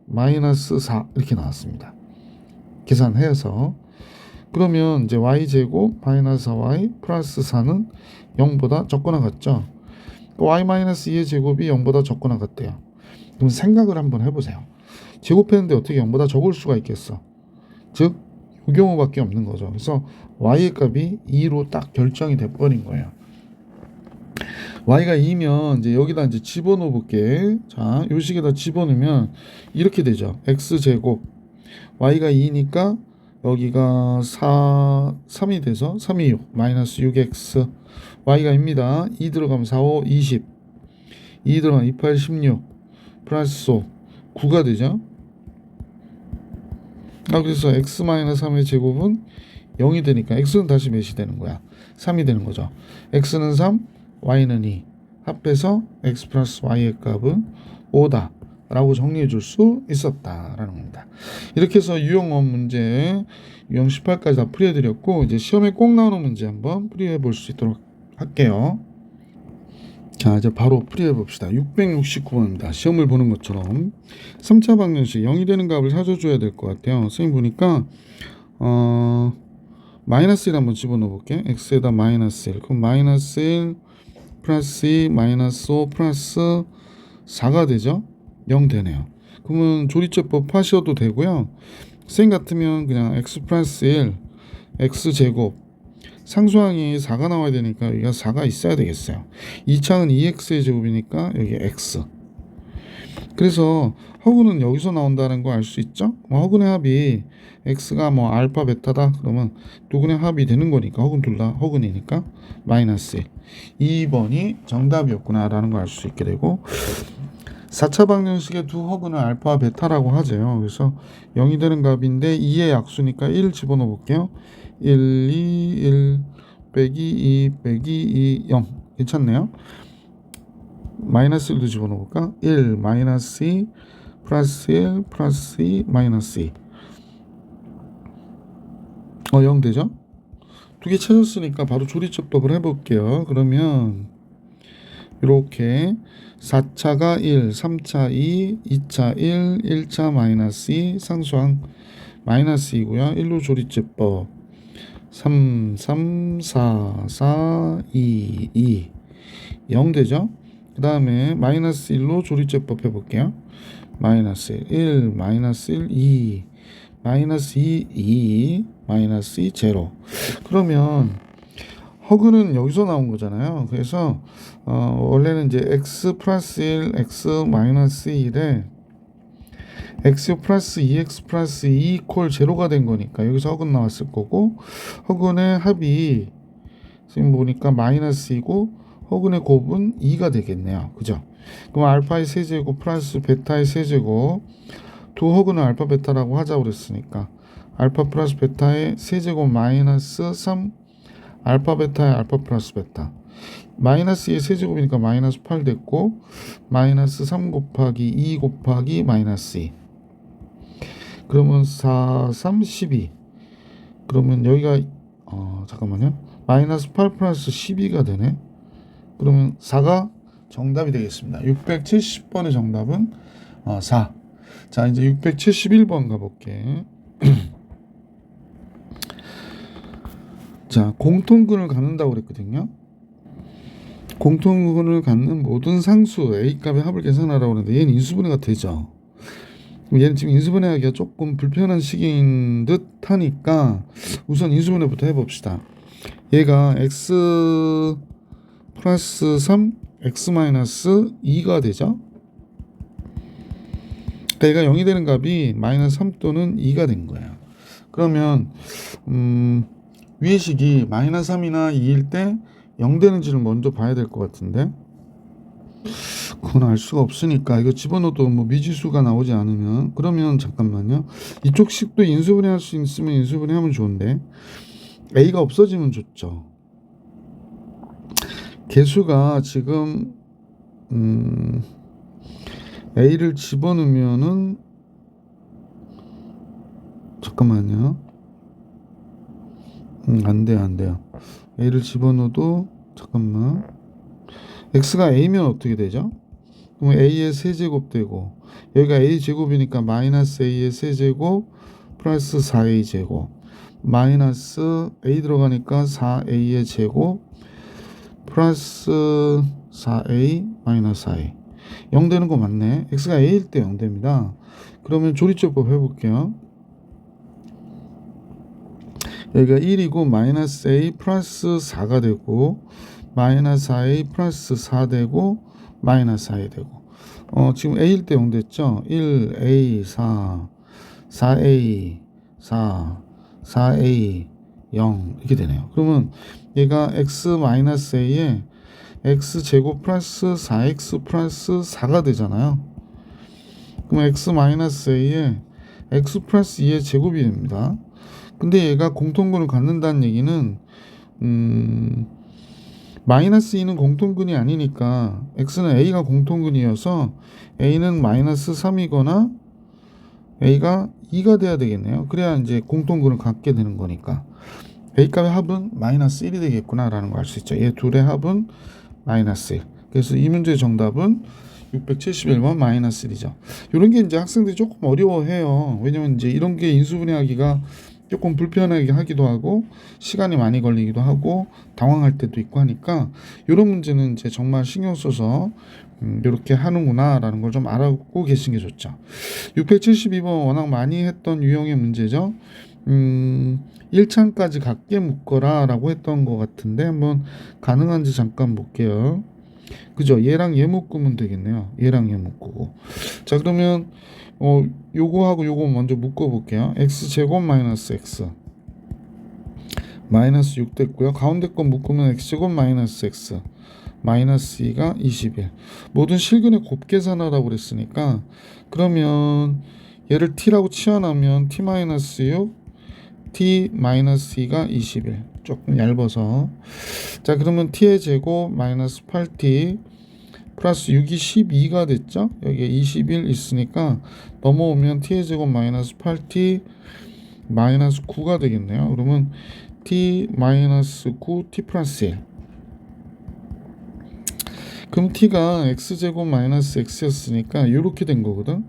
A: 마이너스 4 이렇게 나왔습니다. 계산해서 그러면 이제 y제곱 마이너스 4y 플러스 4는 0보다 적거나 같죠. y 마이너스 2의 제곱이 0보다 적거나 같대요. 그럼 생각을 한번 해보세요. 제곱했는데 어떻게 0보다 적을 수가 있겠어. 즉 이 경우밖에 없는 거죠. 그래서 y의 값이 2로 딱 결정이 돼버린 거예요. y가 2면 이제 여기다 이제 집어넣어 볼게. 자, 요 식에다 집어넣으면 이렇게 되죠. x제곱 y가 2니까 여기가 3이 돼서 3이 6 마이너스 6x y가 입니다. 2 들어가면 4, 5, 20 2 들어가면 2, 8, 16 플러스 5 9가 되죠. 그래서 x-3의 제곱은 0이 되니까 x는 다시 몇이 되는 거야? 3이 되는 거죠. x는 3, y는 2 합해서 x 플러스 y의 값은 5다 라고 정리해 줄 수 있었다라는 겁니다. 이렇게 해서 유형 문제 유형 18까지 다 풀이해 드렸고 이제 시험에 꼭 나오는 문제 한번 풀이해 볼 수 있도록 할게요. 자, 이제 바로 풀이해 봅시다. 669번입니다. 시험을 보는 것처럼 3차 방정식 0이 되는 값을 찾아줘야 될 것 같아요. 선생님 보니까 마이너스 1 한번 집어넣어 볼게. x에다 마이너스 1 그럼 마이너스 1 플러스 2 마이너스 5 플러스 4가 되죠. 0 되네요. 그러면 조리제법 하셔도 되고요. 쌤 같으면 그냥 x 플러스 1 x제곱 상수항이 4가 나와야 되니까 여기가 4가 있어야 되겠어요. 2차는 2x의 제곱이니까 여기 x. 그래서 허근은 여기서 나온다는 거 알 수 있죠? 허근의 합이 x가 뭐 알파 베타다 그러면 두근의 합이 되는 거니까 허근 둘 다 허근이니까 마이너스 1. 2번이 정답이었구나 라는 걸 알 수 있게 되고 4차 방정식의 두 허근을 알파 베타라고 하죠. 그래서 0이 되는 값인데 2의 약수니까 1 집어넣어 볼게요. 1, 2, 1 빼기 2 빼기 2 0 괜찮네요. 마이너스 1도 집어넣어 볼까? 1 마이너스 2 플러스 1 플러스 2 마이너스 2 0 되죠? 두 개 찾았으니까 바로 조리제법을 해볼게요. 그러면 이렇게 4차가 1, 3차 2, 2차 1, 1차 마이너스 2 상수항 마이너스 2고요. 1로 조리제법 3, 3, 4, 4, 2, 2 0 되죠? 그 다음에 마이너스 1로 조리제법 해볼게요. 마이너스 1, 마이너스 1, 2 마이너스 2, 2 마이너스 2, 제로. 그러면 허근은 여기서 나온 거잖아요. 그래서 원래는 이제 x 플러스 1, x 마이너스 1에 x 플러스 2x 플러스 2 이퀄 제로가 된 거니까 여기서 허근 나왔을 거고, 허근의 합이 지금 보니까 마이너스이고 허근의 곱은 2가 되겠네요. 그죠? 그럼 알파의 세제곱 플러스 베타의 세제곱, 두 허근을 알파 베타라고 하자고 그랬으니까 알파 플러스 베타의 세제곱 마이너스 3 알파 베타의 알파 플러스 베타, 마이너스 2의 세제곱이니까 마이너스 8 됐고, 마이너스 3 곱하기 2 곱하기 마이너스 2, 그러면 4, 3, 12. 그러면 여기가 잠깐만요. 마이너스 8 플러스 12가 되네. 그러면 4가 정답이 되겠습니다. 670번의 정답은 4. 자, 이제 671번 가볼게. 자, 공통근을 갖는다고 그랬거든요. 공통근을 갖는 모든 상수 A값의 합을 계산하라고 하는데 얘는 인수분해가 되죠. 얘는 지금 인수분해하기가 조금 불편한 시기인 듯 하니까 우선 인수분해부터 해봅시다. 얘가 x 플러스 3 x 마이너스 2가 되죠. 그러니까 얘가 0이 되는 값이 마이너스 3 또는 2가 된 거예요. 그러면 위의 식이 마이너스 3이나 2일 때 0 되는지를 먼저 봐야 될 것 같은데, 그건 알 수가 없으니까 이거 집어넣어도 뭐 미지수가 나오지 않으면, 그러면 잠깐만요. 이쪽 식도 인수분해 할 수 있으면 인수분해 하면 좋은데 A가 없어지면 좋죠. 개수가 지금 A를 집어넣으면은, 잠깐만요. 안 돼요. A를 집어넣어도, 잠깐만. X가 A면 어떻게 되죠? 그럼 A의 세제곱 되고, 여기가 A 제곱이니까 마이너스 A의 세제곱 플러스 4A 제곱, 마이너스 A 들어가니까 4A의 제곱 플러스 4A 마이너스 4A. 0 되는 거 맞네. X가 A일 때 0 됩니다. 그러면 조리조법 해볼게요. 여기가 1이고 마이너스 A 플러스 4가 되고, 마이너스 4A 플러스 4 되고, 마이너스 4A 되고, 지금 A일 때 0 됐죠. 1A 4 4A 4 4A 0 이렇게 되네요. 그러면 얘가 x 마이너스 A에 x 제곱 플러스 4x 플러스 4가 되잖아요. 그럼 x 마이너스 A에 x 플러스 2의 제곱이 됩니다. 근데 얘가 공통근을 갖는다는 얘기는 마이너스 2는 공통근이 아니니까 x는 A가 공통근이어서 A는 마이너스 3이거나 A가 2가 돼야 되겠네요. 그래야 이제 공통근을 갖게 되는 거니까 A값의 합은 마이너스 1이 되겠구나 라는 걸 알 수 있죠. 얘 둘의 합은 마이너스 1. 그래서 이 문제의 정답은 671번 마이너스 1이죠. 이런 게 이제 학생들이 조금 어려워해요. 왜냐면 이제 이런 게 인수분해하기가 조금 불편하게 하기도 하고 시간이 많이 걸리기도 하고 당황할 때도 있고 하니까 이런 문제는 이제 정말 신경 써서 이렇게 하는구나 라는 걸 좀 알고 계신 게 좋죠. 672번 워낙 많이 했던 유형의 문제죠. 1창까지 같게 묶어라 라고 했던 것 같은데 한번 가능한지 잠깐 볼게요. 그죠? 얘랑 얘 묶으면 되겠네요. 얘랑 얘 묶고. 자, 그러면 요거하고 요거 먼저 묶어 볼게요. x제곱 마이너스 x 마이너스 6 됐고요. 가운데 거 묶으면 x제곱 마이너스 x 마이너스 2가 21. 모든 실근의 곱 계산하라고 그랬으니까, 그러면 얘를 t라고 치환하면 t 마이너스 6 t 마이너스 2가 21. 조금 얇아서. 자, 그러면 t의 제곱 마이너스 8t 플러스 6이 12가 됐죠. 여기에 21 있으니까 넘어오면 t의 제곱 마이너스 8t 마이너스 9가 되겠네요. 그러면 t 마이너스 9 t 플러스 1. 그럼 t가 x제곱 마이너스 x였으니까 이렇게 된 거거든.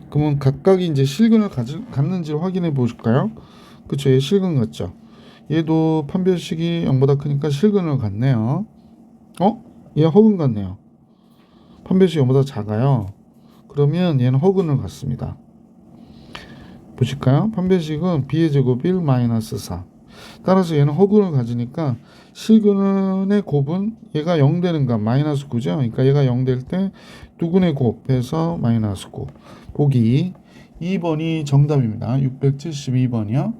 A: 그러면 각각이 이제 실근을 갖는지를 확인해 보실까요? 그쵸, 얘 실근 같죠. 얘도 판별식이 0보다 크니까 실근을 갖네요. 얘 허근 같네요. 판별식이 0보다 작아요. 그러면 얘는 허근을 갖습니다. 보실까요? 판별식은 b의 제곱 1 마이너스 4. 따라서 얘는 허근을 가지니까 실근의 곱은 얘가 0 되는 값 마이너스 9죠. 그러니까 얘가 0 될 때 두근의 곱해서 마이너스 9. 보기 2번이 정답입니다. 672번이요.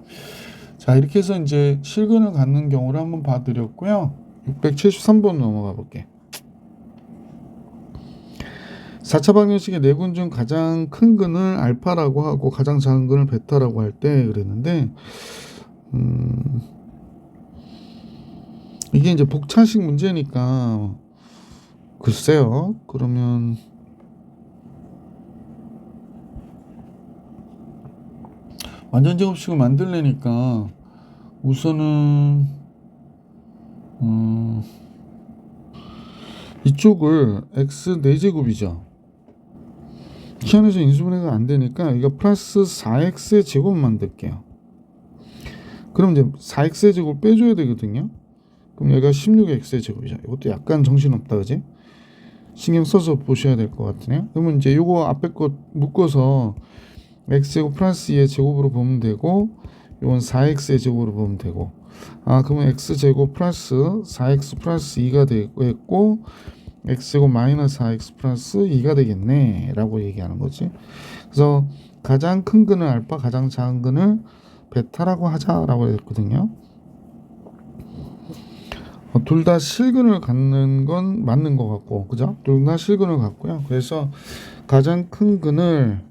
A: 자, 이렇게 해서 이제 실근을 갖는 경우를 한번 봐드렸고요. 673번 넘어가 볼게. 4차 방정식의 네 근 중 가장 큰 근을 알파라고 하고 가장 작은 근을 베타라고 할 때 그랬는데, 이게 이제 복차식 문제니까 글쎄요. 그러면 완전 제곱식을 만들려니까 우선은 이쪽을 x 4제곱이죠. 키안에서 인수분해가 안 되니까 이거 플러스 4x의 제곱 만들게요. 그럼 이제 4x의 제곱 빼줘야 되거든요. 그럼 얘가 16x의 제곱이죠. 이것도 약간 정신없다, 그지? 신경 써서 보셔야 될 것 같으네요. 그러면 이제 요거 앞에 거 묶어서 x제곱 플러스 2의 제곱으로 보면 되고, 요건 4x의 제곱으로 보면 되고, 그러면 x제곱 플러스 4x 플러스 2가 되겠고, x제곱 마이너스 4x 플러스 2가 되겠네 라고 얘기하는 거지. 그래서 가장 큰 근을 알파, 가장 작은 근을 베타라고 하자라고 했거든요. 둘 다 실근을 갖는 건 맞는 것 같고, 그죠? 둘 다 실근을 갖고요. 그래서 가장 큰 근을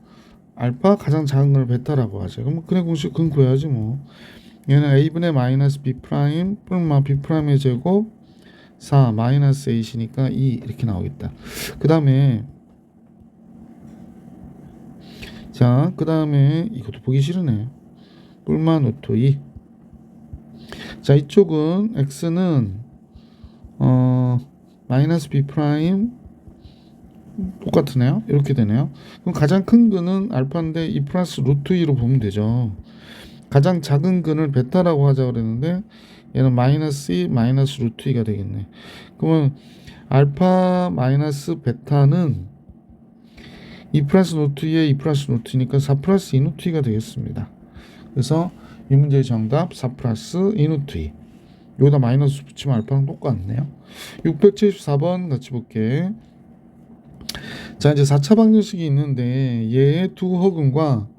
A: 알파, 가장 작은 근을 베타라고 하죠. 그럼 근의 공식 근 구해야지 뭐. 얘는 a분의 마이너스 b 프라임 뿔마 b 프라임의 제곱 4 마이너스 8이니까 2 이렇게 나오겠다. 그 다음에 이것도 보기 싫으네. 뿔마 루트 2. 자, 이쪽은 x는 마이너스 b 프라임 똑같으네요. 이렇게 되네요. 그럼 가장 큰 근은 알파인데 2 플러스 루트 2로 보면 되죠. 가장 작은 근을 베타라고 하자 그랬는데 얘는 마이너스 2 마이너스 루트 2가 되겠네. 그러면 알파 마이너스 베타는 2 플러스 루트 2에 2 플러스 루트 2니까 4 플러스 2 루트 2가 되겠습니다. 그래서 이 문제의 정답 4 플러스 2 루트 2. 여기다 마이너스 붙이면 알파랑 똑같네요. 674번 같이 볼게. 자, 이제 4차 방정식이 있는데 얘의 두 허근과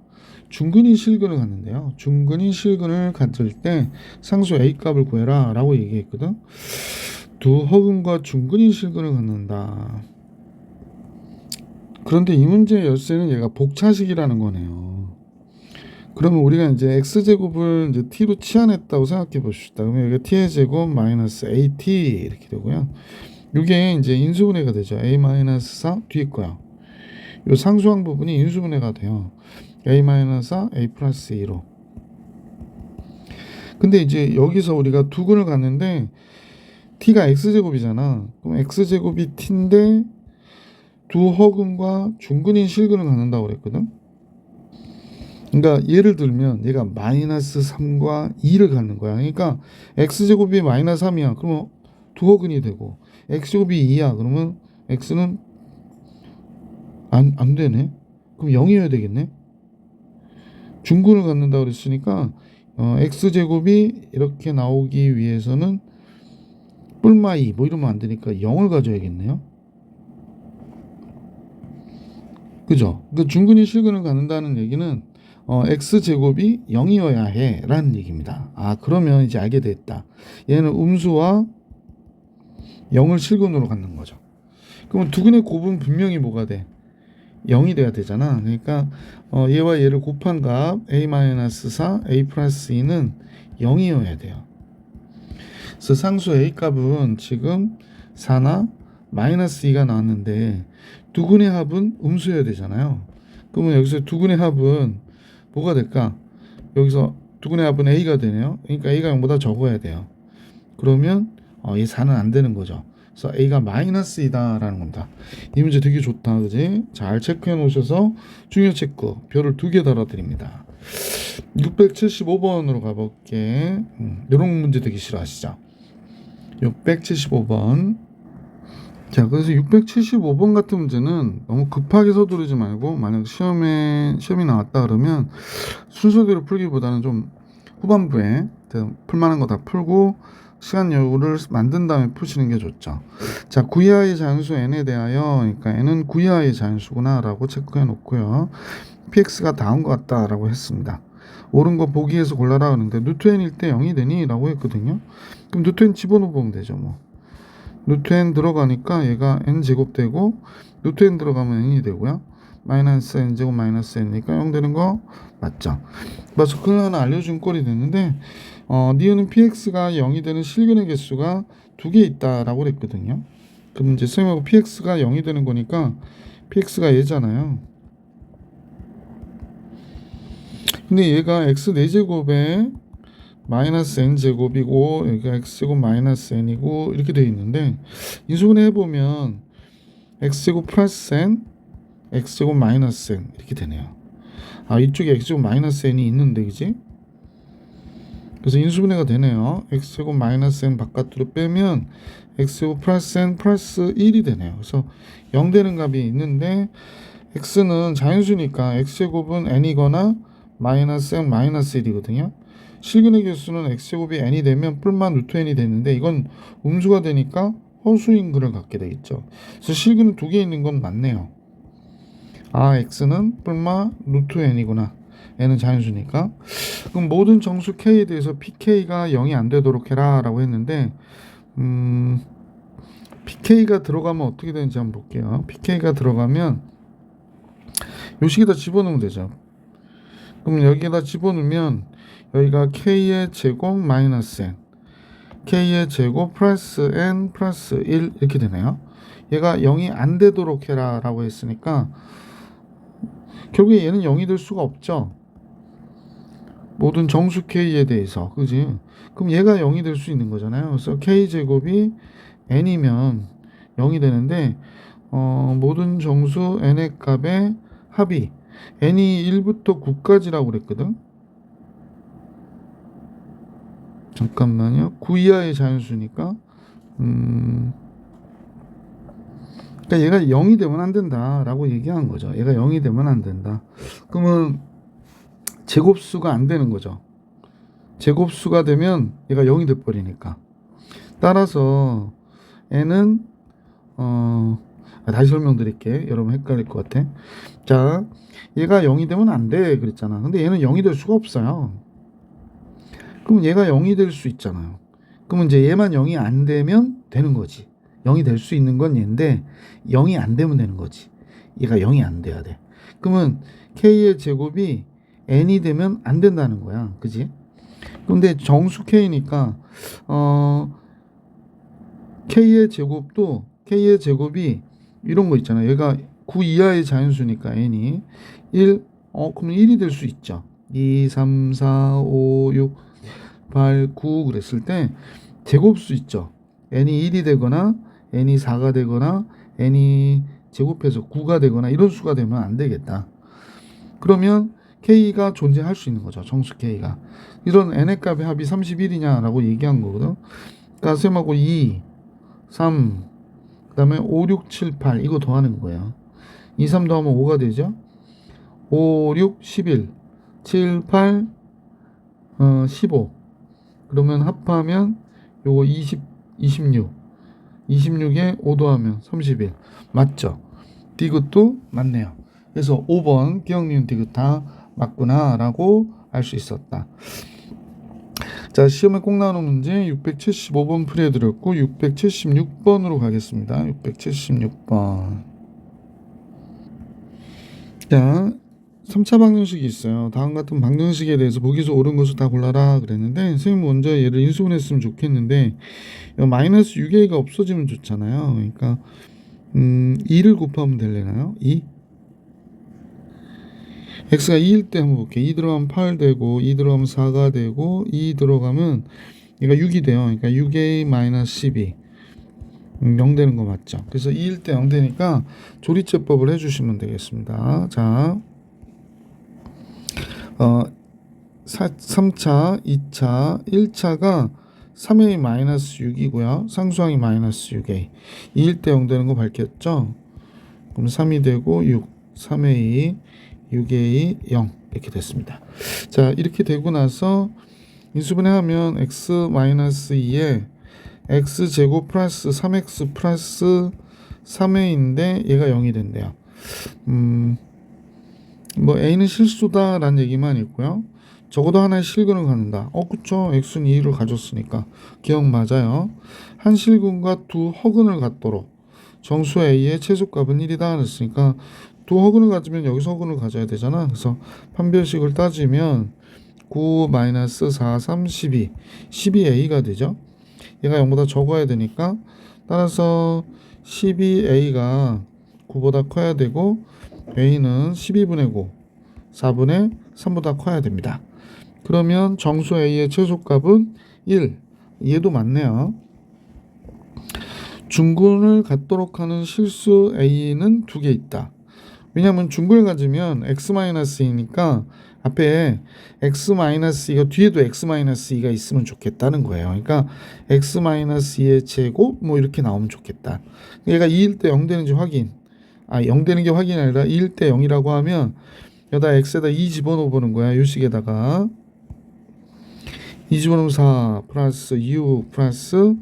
A: 중근인 실근을 갖는데요. 중근인 실근을 갖을 때 상수 A 값을 구해라 라고 얘기했거든. 두 허근과 중근인 실근을 갖는다. 그런데 이 문제의 열쇠는 얘가 복차식이라는 거네요. 그러면 우리가 이제 x제곱을 이제 t로 치환했다고 생각해 봅시다. 그러면 여기가 t의 제곱 마이너스 at 이렇게 되고요. 이게 이제 인수분해가 되죠. a 마이너스 4 뒤에 거야. 요 상수항 부분이 인수분해가 돼요. a 마이너스 4 a 플러스 2로. 근데 이제 여기서 우리가 두 근을 갖는데 t가 x제곱이잖아. 그럼 x제곱이 t인데 두 허근과 중근인 실근을 갖는다고 그랬거든. 그러니까 예를 들면 얘가 마이너스 3과 2를 갖는 거야. 그러니까 x제곱이 마이너스 3이야. 그러면 두 허근이 되고 x제곱이 2야. 그러면 x는 안 되네. 그럼 0이어야 되겠네. 중근을 갖는다고 그랬으니까 x제곱이 이렇게 나오기 위해서는 뿔마 2 뭐 이러면 안 되니까 0을 가져야겠네요. 그죠? 그 중근이 실근을 갖는다는 얘기는 x제곱이 0이어야 해 라는 얘기입니다. 그러면 이제 알게 됐다. 얘는 음수와 0을 실근으로 갖는 거죠. 그러면 두 근의 곱은 분명히 뭐가 돼? 0이 돼야 되잖아. 그러니까 얘와 얘를 곱한 값 a-4 a 플러스 2는 0이어야 돼요. 그래서 상수 a 값은 지금 4나 마이너스 2가 나왔는데 두 근의 합은 음수여야 되잖아요. 그러면 여기서 두 근의 합은 뭐가 될까? 여기서 두 근의 합은 a가 되네요. 그러니까 a가 0보다 적어야 돼요. 그러면 얘 4는 안 되는 거죠. 그래서 a가 마이너스 2다라는 겁니다. 이 문제 되게 좋다, 그지? 잘 체크해 놓으셔서 중요 체크 별을 2개 달아드립니다. 675번으로 가볼게. 이런 문제 되게 싫어하시죠? 675번. 자, 그래서 675번 같은 문제는 너무 급하게 서두르지 말고, 만약 시험이 나왔다 그러면 순서대로 풀기보다는 좀 후반부에 풀만한 거 다 풀고 시간 여유를 만든 다음에 푸시는 게 좋죠. 자, 9이하의 자연수 n에 대하여, 그러니까 n은 9이하의 자연수구나 라고 체크해 놓고요. px가 다음 것 같다 라고 했습니다. 옳은 거 보기에서 골라라 하는데 루트 n일 때 0이 되니? 라고 했거든요. 그럼 루트 n 집어넣어 보면 되죠. 뭐 루트 n 들어가니까 얘가 n제곱 되고 루트 n 들어가면 n이 되고요. 마이너스 n제곱 마이너스 n이니까 0 되는 거 맞죠? 그래서 그걸 하나 알려준 꼴이 됐는데 니은은 px가 0이 되는 실근의 개수가 2개 있다라고 그랬거든요. 그럼 이제 선생님하고 px가 0이 되는 거니까 px가 얘잖아요. 근데 얘가 x 4제곱에 마이너스 n제곱이고 여기가 x제곱 마이너스 n이고 이렇게 되어 있는데 인수분해 해보면 x제곱 플러스 n x제곱 마이너스 n 이렇게 되네요. 아, 이쪽에 x제곱 마이너스 n이 있는데 그지? 그래서 인수분해가 되네요. x제곱 마이너스 n 바깥으로 빼면 x제곱 플러스 n 플러스 1이 되네요. 그래서 0 되는 값이 있는데 x는 자연수니까 x제곱은 n이거나 마이너스 n 마이너스 1이거든요. 실근의 개수는 x제곱이 n이 되면 뿔만 루트 n이 되는데 이건 음수가 되니까 허수인 글을 갖게 되겠죠. 그래서 실근은 2개 있는 건 맞네요. 아, x는 뿔마 루트 n이구나. n은 자연수니까. 그럼 모든 정수 k에 대해서 pk가 0이 안 되도록 해라 라고 했는데 pk가 들어가면 어떻게 되는지 한번 볼게요. pk가 들어가면 요 식에다 집어넣으면 되죠. 그럼 여기에다 집어넣으면 여기가 k의 제곱 마이너스 n k의 제곱 플러스 n 플러스 1 이렇게 되네요. 얘가 0이 안 되도록 해라 라고 했으니까 결국에 얘는 0이 될 수가 없죠. 모든 정수 k에 대해서 그지? 그럼 얘가 0이 될 수 있는 거잖아요. 그래서 k제곱이 n이면 0이 되는데 모든 정수 n의 값의 합이 n이 1부터 9까지라고 그랬거든. 잠깐만요. 9 이하의 자연수니까 그러니까 얘가 0이 되면 안 된다라고 얘기한 거죠. 얘가 0이 되면 안 된다. 그러면 제곱수가 안 되는 거죠. 제곱수가 되면 얘가 0이 돼 버리니까. 따라서 n은 다시 설명드릴게. 여러분 헷갈릴 것 같아. 자, 얘가 0이 되면 안 돼 그랬잖아. 근데 얘는 0이 될 수가 없어요. 그럼 얘가 0이 될 수 있잖아요. 그러면 이제 얘만 0이 안 되면 되는 거지. 0이 될 수 있는 건 얘인데 0이 안 되면 되는 거지. 얘가 0이 안 돼야 돼. 그러면 k의 제곱이 n이 되면 안 된다는 거야. 그지? 근데 정수 k니까 k의 제곱이 이런 거 있잖아. 얘가 9 이하의 자연수니까 n이 1 그럼 1이 될 수 있죠. 2, 3, 4, 5, 6, 8, 9 그랬을 때 제곱수 있죠. n이 1이 되거나 n이 4가 되거나 n이 제곱해서 9가 되거나 이런 수가 되면 안 되겠다. 그러면 k가 존재할 수 있는 거죠. 정수 k가. 이런 n의 값의 합이 31이냐라고 얘기한 거거든. 그러니까 쌤하고 2, 3, 그 다음에 5, 6, 7, 8 이거 더하는 거예요. 2, 3 더하면 5가 되죠. 5, 6, 11, 7, 8, 15. 그러면 합하면 요거 20, 26. 26에 5 더하면 31. 맞죠? 디귿도 맞네요. 그래서 5번 기억, 니은, 디귿 다 맞구나 라고 알 수 있었다. 자, 시험에 꼭 나오는 문제 675번 풀이해드렸고 676번으로 가겠습니다. 676번. 자, 3차 방정식이 있어요. 다음 같은 방정식에 대해서 보기에서 옳은 것을 다 골라라 그랬는데 선생님 먼저 얘를 인수분했으면 좋겠는데 마이너스 6a가 없어지면 좋잖아요. 그러니까 2를 곱하면 되려나요? 2? x가 2일 때 한번 볼게요. 2 들어가면 8 되고 2 들어가면 4가 되고 2 들어가면 얘가 6이 돼요. 그러니까 6a 마이너스 12 0 되는 거 맞죠? 그래서 2일 때 0 되니까 조리제법을 해주시면 되겠습니다. 자, 3차, 2차, 1차가 3a 마이너스 6이고요. 상수항이 마이너스 6a. 2일 때 0 되는 거 밝혔죠? 그럼 3이 되고 6, 3a, 6a, 0 이렇게 됐습니다. 자, 이렇게 되고 나서 인수분해하면 x-2에 x제곱 플러스 3x 플러스 3a인데 얘가 0이 된대요. 뭐 a는 실수다라는 얘기만 있고요. 적어도 하나의 실근을 갖는다. 그쵸. x는 2를 가졌으니까 기억 맞아요. 한 실근과 두 허근을 갖도록 정수 a의 최소값은 1이다 했으니까 두 허근을 가지면 여기서 허근을 가져야 되잖아. 그래서 판별식을 따지면 9-4, 3, 12 12a가 되죠. 얘가 0보다 적어야 되니까 따라서 12a가 9보다 커야 되고 a는 12분의 9 4분의 3보다 커야 됩니다. 그러면 정수 a의 최소값은 1. 얘도 맞네요. 중근을 갖도록 하는 실수 a는 두 개 있다. 왜냐하면 중근을 가지면 x-2니까 앞에 x-2가 뒤에도 x-2가 있으면 좋겠다는 거예요. 그러니까 x-2의 제곱 뭐 이렇게 나오면 좋겠다. 얘가 2일 때 0 되는지 확인. 0 되는 게 확인이 아니라 2일 때 0이라고 하면 여기다 x에다 2 집어넣어 보는 거야. 요식에다가 2 집어넣으면 4 플러스 6 플러스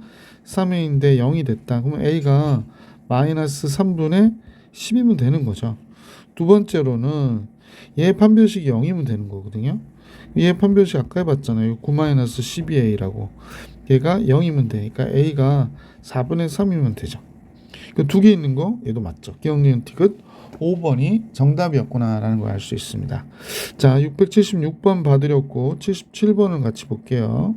A: 3a인데 0이 됐다. 그러면 a가 마이너스 3분의 10이면 되는 거죠. 두 번째로는 얘 판별식이 0이면 되는 거거든요. 얘 판별식 아까 해봤잖아요. 9-12a라고. 얘가 0이면 돼. 그러니까 a가 4분의 3이면 되죠. 두 개 있는 거 얘도 맞죠. 기억니은 티귿 5번이 정답이었구나 라는 걸 알 수 있습니다. 자, 676번 봐드렸고 77번을 같이 볼게요.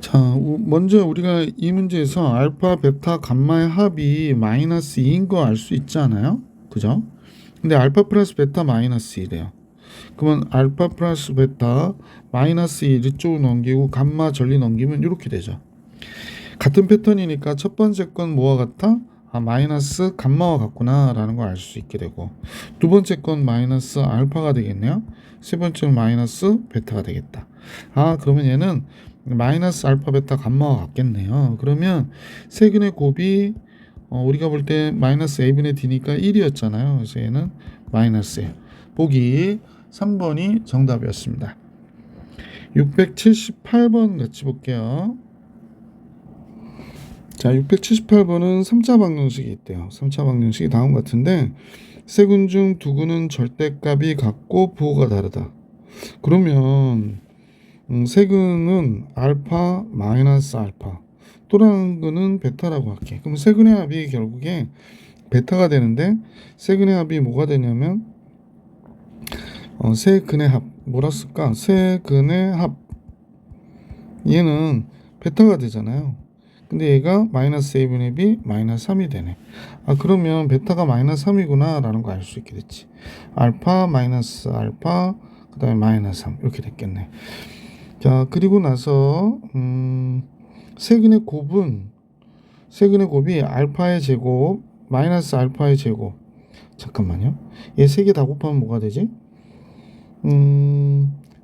A: 자, 먼저 우리가 이 문제에서 알파, 베타, 감마의 합이 마이너스 2인 거 알 수 있지 않아요? 그죠? 근데 알파 플러스 베타 마이너스 2래요. 그러면 알파 플러스 베타 마이너스 2 이쪽으로 넘기고 감마 전리 넘기면 이렇게 되죠. 같은 패턴이니까 첫 번째 건 뭐와 같아? 마이너스 감마와 같구나 라는 걸 알 수 있게 되고 두 번째 건 마이너스 알파가 되겠네요. 세 번째는 마이너스 베타가 되겠다. 그러면 얘는 마이너스 알파 베타 감마와 같겠네요. 그러면 세근의 곱이 우리가 볼 때 마이너스 a분의 d니까 1이었잖아요. 그래서 얘는 마이너스예요. 보기 3번이 정답이었습니다. 678번 같이 볼게요. 자, 678번은 3차 방정식이 있대요. 3차 방정식이 다음 같은데 세근 중 두 근은 절대값이 같고 부호가 다르다. 그러면 세근은 알파 마이너스 알파 또 다른 근은 베타라고 할게. 그럼 세근의 합이 결국에 베타가 되는데 세근의 합이 뭐가 되냐면 세근의 합 뭐라 쓸까? 세근의 합 얘는 베타가 되잖아요. 근데 얘가 마이너스 a분의 b 마이너스 3이 되네. 그러면 베타가 마이너스 3이구나 라는 거 알 수 있게 됐지. 알파 마이너스 알파 그 다음에 마이너스 3 이렇게 됐겠네. 자, 그리고 나서 세근의 곱이 알파의 제곱 마이너스 알파의 제곱. 잠깐만요. 얘 세 개 다 곱하면 뭐가 되지?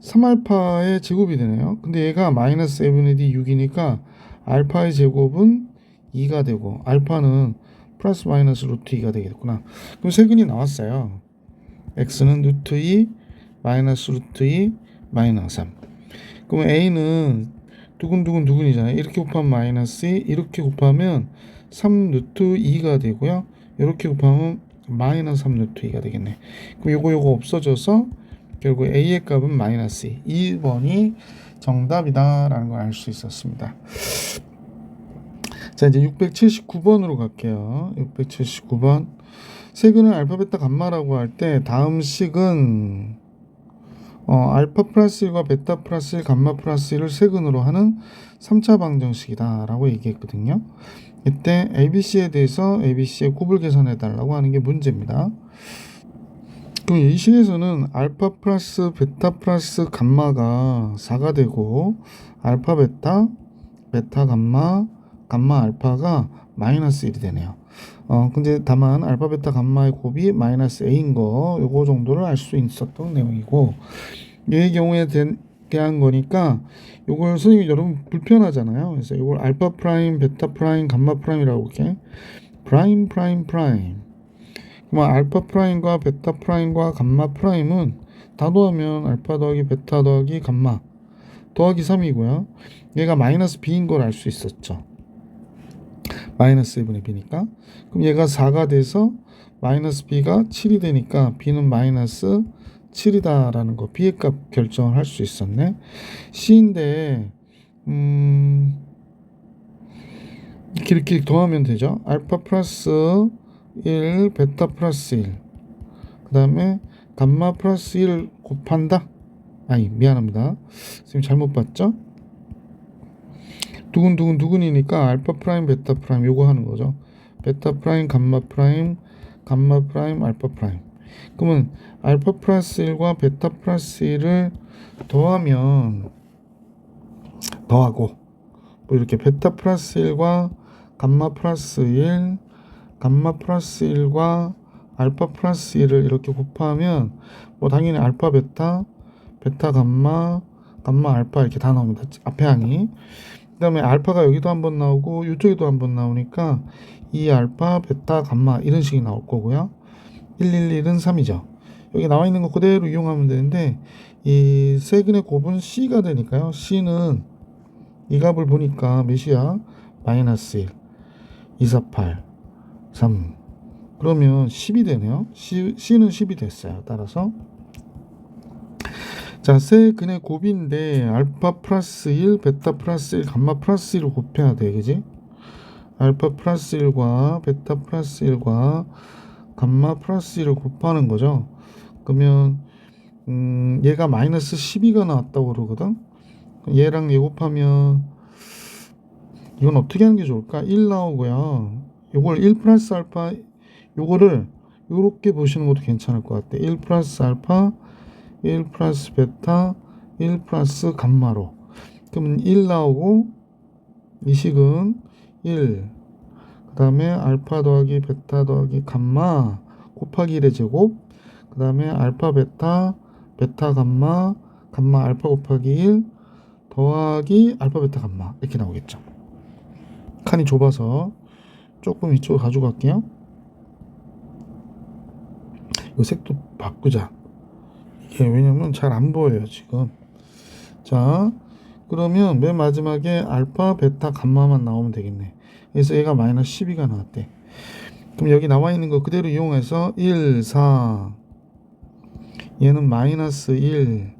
A: 3알파의 제곱이 되네요. 근데 얘가 마이너스 a분의 d 6이니까 알파의 제곱은 2가 되고 알파는 플러스 마이너스 루트 2가 되겠구나. 그럼 세근이 나왔어요. x는 루트 2 마이너스 루트 2 마이너스 3. 그러면 a는 두근이잖아요. 이렇게 곱하면 마이너스 2 이렇게 곱하면 3 루트 2가 되고요. 이렇게 곱하면 마이너스 3 루트 2가 되겠네. 그럼 요거 없어져서 결국 a의 값은 마이너스 2. 2번이 정답이다 라는 걸 알 수 있었습니다. 자, 이제 679번으로 갈게요. 679번 세근을 알파 베타 감마라고 할 때 다음 식은 알파 플러스 1과 베타 플러스 1 감마 플러스 1을 세근으로 하는 3차 방정식이다 라고 얘기했거든요. 이때 ABC에 대해서 ABC의 곱을 계산해 달라고 하는 게 문제입니다. 그럼 이 식에서는 알파 플러스 베타 플러스 감마가 4가 되고 알파 베타, 베타 감마, 감마 알파가 마이너스 1이 되네요. 근데 다만 알파 베타 감마의 곱이 마이너스 a인 거 요거 정도를 알 수 있었던 내용이고 얘의 경우에 대한 거니까 요걸 선생님 여러분 불편하잖아요. 그래서 요걸 알파 프라임, 베타 프라임, 감마 프라임이라고 이렇게 프라임. 그럼 알파 프라임과 베타 프라임과 감마 프라임은 다 더하면 알파 더하기 베타 더하기 감마 더하기 3이고요. 얘가 마이너스 b인 걸 알 수 있었죠. 마이너스 1분의 b니까. 그럼 얘가 4가 돼서 마이너스 b가 7이 되니까 b는 마이너스 7이다라는 거 b의 값 결정을 할 수 있었네. c인데 이렇게 더하면 되죠. 알파 플러스 1 베타 플러스 1 그 다음에 감마 플러스 1 곱한다. 아니 미안합니다, 선생님 잘못 봤죠. 두근두근이니까 알파 프라임 베타 프라임 요거 하는 거죠. 베타 프라임 감마 프라임 알파 프라임. 그러면 알파 플러스 1과 베타 플러스 1을 더하면 더하고 뭐 이렇게 베타 플러스 1과 감마 플러스 1 감마 플러스 1과 알파 플러스 1을 이렇게 곱하면 뭐 당연히 알파 베타 베타 감마 알파 이렇게 다 나옵니다. 앞에 항이. 그 다음에 알파가 여기도 한번 나오고 이쪽에도 한번 나오니까 이 알파 베타 감마 이런 식이 나올 거고요. 111은 3이죠. 여기 나와 있는 거 그대로 이용하면 되는데 이 세근의 곱은 c가 되니까요. c는 이 값을 보니까 몇이야? 마이너스 1 248 3 그러면 10이 되네요. c는 10이 됐어요. 따라서 자, 세근의 곱인데 알파 플러스 1 베타 플러스 1 감마 플러스 1을 곱해야 돼, 그지? 알파 플러스 1과 베타 플러스 1과 감마 플러스 1을 곱하는 거죠. 그러면 얘가 마이너스 12가 나왔다고 그러거든. 얘랑 얘 곱하면 이건 어떻게 하는 게 좋을까? 1 나오고요. 요걸 1 플러스 알파 요거를 요렇게 보시는 것도 괜찮을 것 같아. 1 플러스 알파 1 플러스 베타 1 플러스 감마로. 그러면 1 나오고 이 식은 1 그 다음에 알파 더하기 베타 더하기 감마 곱하기 1의 제곱 그 다음에 알파 베타 감마 알파 곱하기 1 더하기 알파 베타 감마 이렇게 나오겠죠. 칸이 좁아서 조금 이쪽으로 가지고 갈게요. 이 색도 바꾸자. 이게 왜냐면 잘 안 보여요 지금. 자, 그러면 맨 마지막에 알파 베타 감마만 나오면 되겠네. 그래서 얘가 마이너스 12가 나왔대. 그럼 여기 나와 있는 거 그대로 이용해서 1 4 얘는 마이너스 1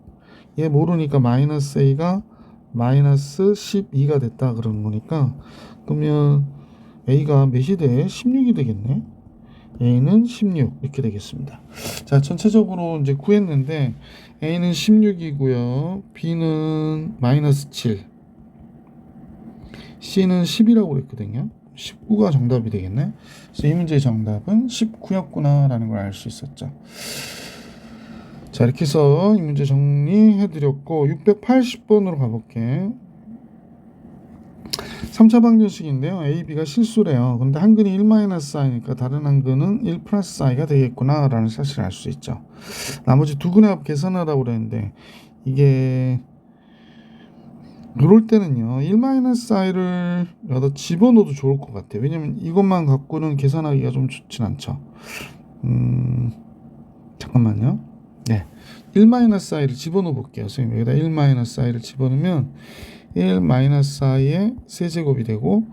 A: 얘 모르니까 마이너스 a가 마이너스 12가 됐다 그러는 거니까 그러면 a가 몇이 돼? 16이 되겠네. a는 16 이렇게 되겠습니다. 자, 전체적으로 이제 구했는데 a는 16이고요. b는 마이너스 7 c는 10이라고 그랬거든요. 19가 정답이 되겠네. 그래서 이 문제의 정답은 19였구나 라는 걸 알 수 있었죠. 자, 이렇게 해서 이 문제 정리해드렸고 680번으로 가볼게. 3차 방정식인데요. A, B가 실수래요. 근데 한근이 1-i니까 다른 한근은 1 플러스 i가 되겠구나 라는 사실을 알 수 있죠. 나머지 두 근의 합 계산하라고 그랬는데 이게 이럴 때는요 1-i를 여기다 집어넣어도 좋을 것 같아요. 왜냐면 이것만 갖고는 계산하기가 좀 좋진 않죠. 잠깐만요. 네, 1-i를 집어넣어 볼게요. 선생님 여기다 1-i를 집어넣으면 1-i의 세제곱이 되고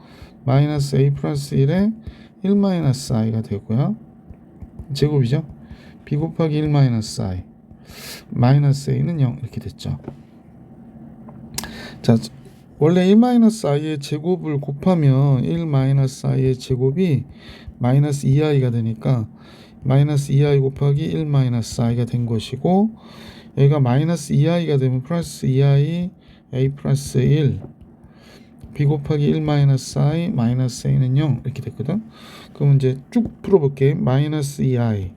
A: 마이너스 a 플러스 1에 1-i가 되고요. 제곱이죠. b 곱하기 1-i 마이너스 a는 0 이렇게 됐죠. 자, 원래 1-i의 제곱을 곱하면 1-i의 제곱이 마이너스 2i가 되니까 마이너스 2i 곱하기 1-i가 된 것이고 여기가 마이너스 2i가 되면 플러스 2i a 플러스 1 b 곱하기 1-i 마이너스 a는 0 이렇게 됐거든. 그럼 이제 쭉 풀어볼게. 마이너스 2i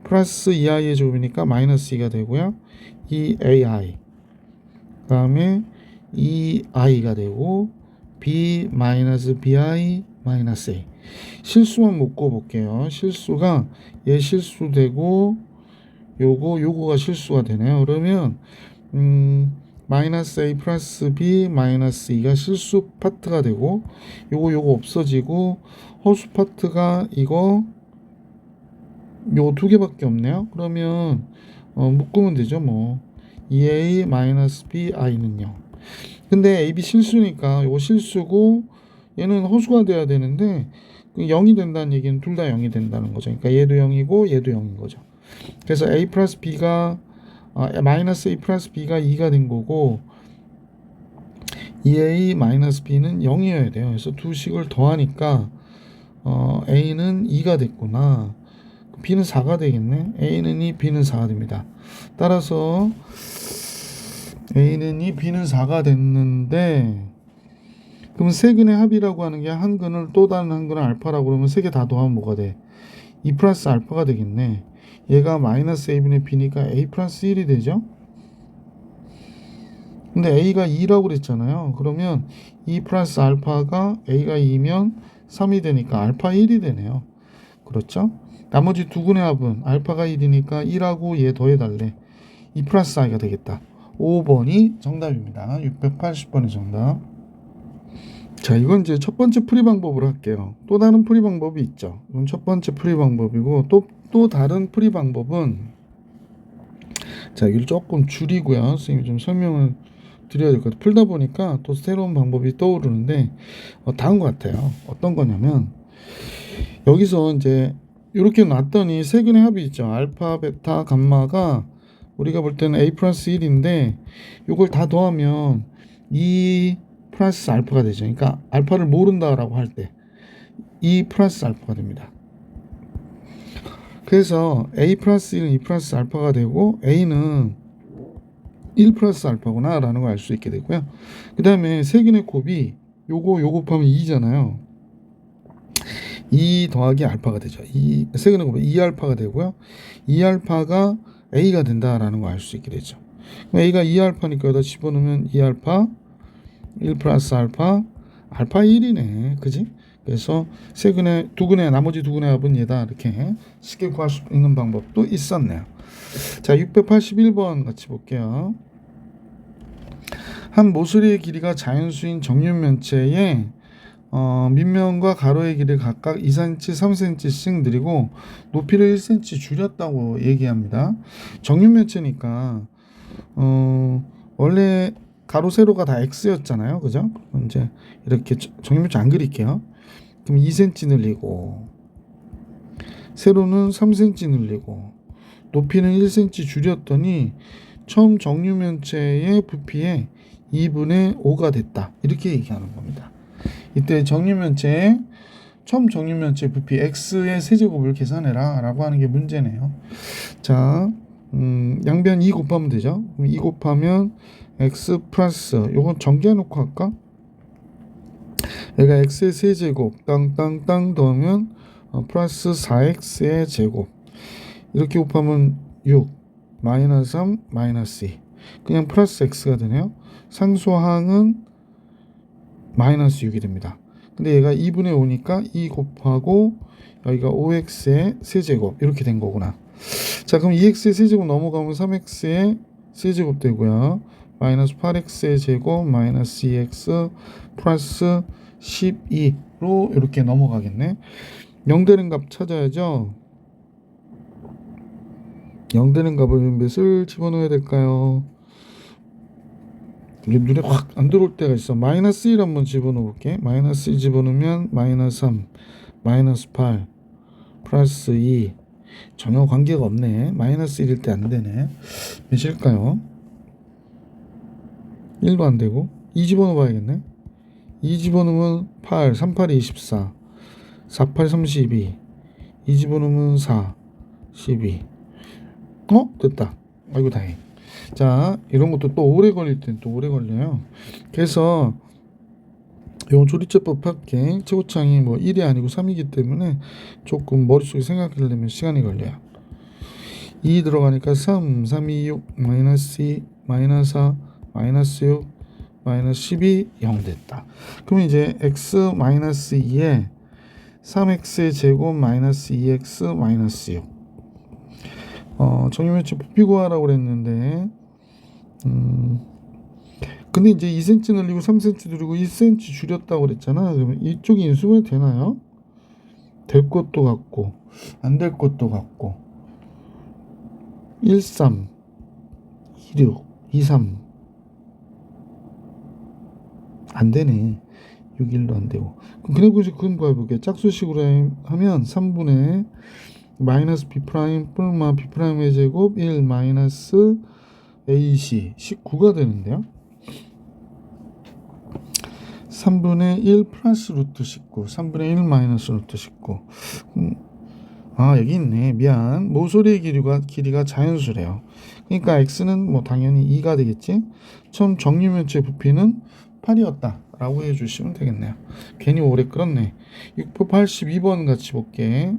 A: 플러스 2i의 제곱이니까 마이너스 2가 되고요. 2ai 그 다음에 2i가 되고 b 마이너스 bi 마이너스 a 실수만 묶어 볼게요. 실수가 얘 실수되고 요거가 실수가 되네요. 그러면 마이너스 a 플러스 b 마이너스 2가 실수 파트가 되고 요거 없어지고 허수 파트가 요 두 개밖에 없네요. 그러면 묶으면 되죠. 뭐 2a 마이너스 b i는 0. 근데 ab 실수니까 이거 실수고 얘는 허수가 돼야 되는데 0이 된다는 얘기는 둘 다 0이 된다는 거죠. 그러니까 얘도 0이고 얘도 0인 거죠. 그래서 a 플러스 b가 마이너스 a 플러스 b가 2가 된 거고 2a 마이너스 b는 0이어야 돼요. 그래서 두 식을 더하니까 a는 2가 됐구나. b는 4가 되겠네. a는 2, b는 4가 됩니다. 따라서 a는 2, b는 4가 됐는데 그럼 세근의 합이라고 하는 게 한 근을 또 다른 한 근을 알파라고 그러면 세 개 다 더하면 뭐가 돼? 2 플러스 알파가 되겠네. 얘가 마이너스 a분의 b니까 a 플러스 1이 되죠. 근데 a가 2라고 그랬잖아요. 그러면 2 플러스 알파가 a가 2면 3이 되니까 알파 1이 되네요. 그렇죠? 나머지 두 근의 합은 알파가 1이니까 1하고 얘 더해달래. 2 플러스 i가 되겠다. 5번이 정답입니다. 680번이 정답. 자, 이건 이제 첫 번째 풀이 방법으로 할게요. 또 다른 풀이 방법이 있죠. 이건 첫 번째 풀이 방법이고 또 다른 풀이 방법은 자, 이걸 조금 줄이고요. 선생님이 좀 설명을 드려야 될 것 같아요. 풀다 보니까 또 새로운 방법이 떠오르는데 다음과 같아요. 어떤 거냐면 여기서 이제 이렇게 놨더니 세근의 합이 있죠. 알파, 베타, 감마가 우리가 볼 때는 a 플러스 1인데 이걸 다 더하면 2 플러스 알파가 되죠. 그러니까 알파를 모른다라고 할 때 2 플러스 알파가 됩니다. 그래서 a 플러스 1은 2 플러스 알파가 되고 a는 1 플러스 알파구나 라는 걸 알 수 있게 되고요. 그 다음에 세균의 곱이 요 곱하면 2잖아요. 2 더하기 알파가 되죠. 세균의 곱이 2알파가 되고요. 2알파가 a가 된다라는 걸 알 수 있게 되죠. a가 2알파니까 여기다 집어넣으면 2알파 1 플러스 알파 1이네. 그지? 그래서 나머지 두 근의 합은 얘다. 이렇게 쉽게 구할 수 있는 방법도 있었네요. 자, 681번 같이 볼게요. 한 모서리의 길이가 자연수인 정육면체에 밑면과 가로의 길이 각각 2cm, 3cm씩 늘리고 높이를 1cm 줄였다고 얘기합니다. 정육면체니까 원래 가로 세로가 다 x였잖아요. 그죠? 이제 이렇게 정육면체 안 그릴게요. 그럼 2cm 늘리고 세로는 3cm 늘리고 높이는 1cm 줄였더니 처음 정육면체의 부피의 2분의 5가 됐다. 이렇게 얘기하는 겁니다. 이때 처음 정육면체 부피 x의 세제곱을 계산해라 라고 하는 게 문제네요. 자, 양변 2 곱하면 되죠. 그럼 2 곱하면 x 플러스 요건 전개해놓고 할까? 얘가 x의 세제곱 땅땅땅 더하면 플러스 4x의 제곱 이렇게 곱하면 6 마이너스 3 마이너스 2 그냥 플러스 x가 되네요. 상수항은 마이너스 6이 됩니다. 근데 얘가 2분의 5니까 2 곱하고 여기가 5x의 세제곱 이렇게 된 거구나. 자, 그럼 2x의 세제곱 넘어가면 3x의 세제곱 되고요. 마이너스 8x의 제곱 마이너스 2x 플러스 12로 이렇게 넘어가겠네. 0 되는 값 찾아야죠. 0 되는 값을 몇을 집어넣어야 될까요? 이게 눈에 확 안 들어올 때가 있어. 마이너스 1 한번 집어넣어 볼게. 마이너스 2 집어넣으면 마이너스 3 마이너스 8 플러스 2 전혀 관계가 없네. 마이너스 1일 때 안 되네. 몇일까요? 1도 안 되고 2 집어넣어 봐야겠네. 2 집어넣으면 8 3, 8이 24 4, 8, 32 2 집어넣으면 4 12 됐다. 아이고 다행. 자, 이런 것도 또 오래 걸릴 땐 또 오래 걸려요. 그래서 요 조리제법 할게 최고창이 뭐 1이 아니고 3이기 때문에 조금 머릿속에 생각하려면 시간이 걸려요. 2 들어가니까 3, 3, 2, 6, 마이너스 2, 마이너스 4, 마이너스 6, 마이너스 12, 0 됐다. 그럼 이제 x 마이너스 2에 3x의 제곱 마이너스 2x 마이너스 6 정육면체 부피 구하라고 그랬는데 근데 이제 2cm 늘리고 3cm 늘리고 1cm 줄였다고 그랬잖아. 그러면 이쪽이 인수분해 되나요? 될 것도 같고 안 될 것도 같고 1, 3, 2, 6 2, 3 안 되네. 6, 1도 안 되고. 그럼 그건 봐볼게. 짝수식으로 하면 3분의 마이너스 B 프라임 뿔마 B 프라임의 제곱 1 마이너스 AC 19가 되는데요. 3분의 1 플러스 루트 19 3분의 1 마이너스 루트 19 여기 있네. 미안. 모서리의 길이가 자연수래요. 그러니까 x는 뭐 당연히 2가 되겠지. 처음 정리면체 부피는 8이었다 라고 해주시면 되겠네요. 괜히 오래 끌었네. 682번 같이 볼게.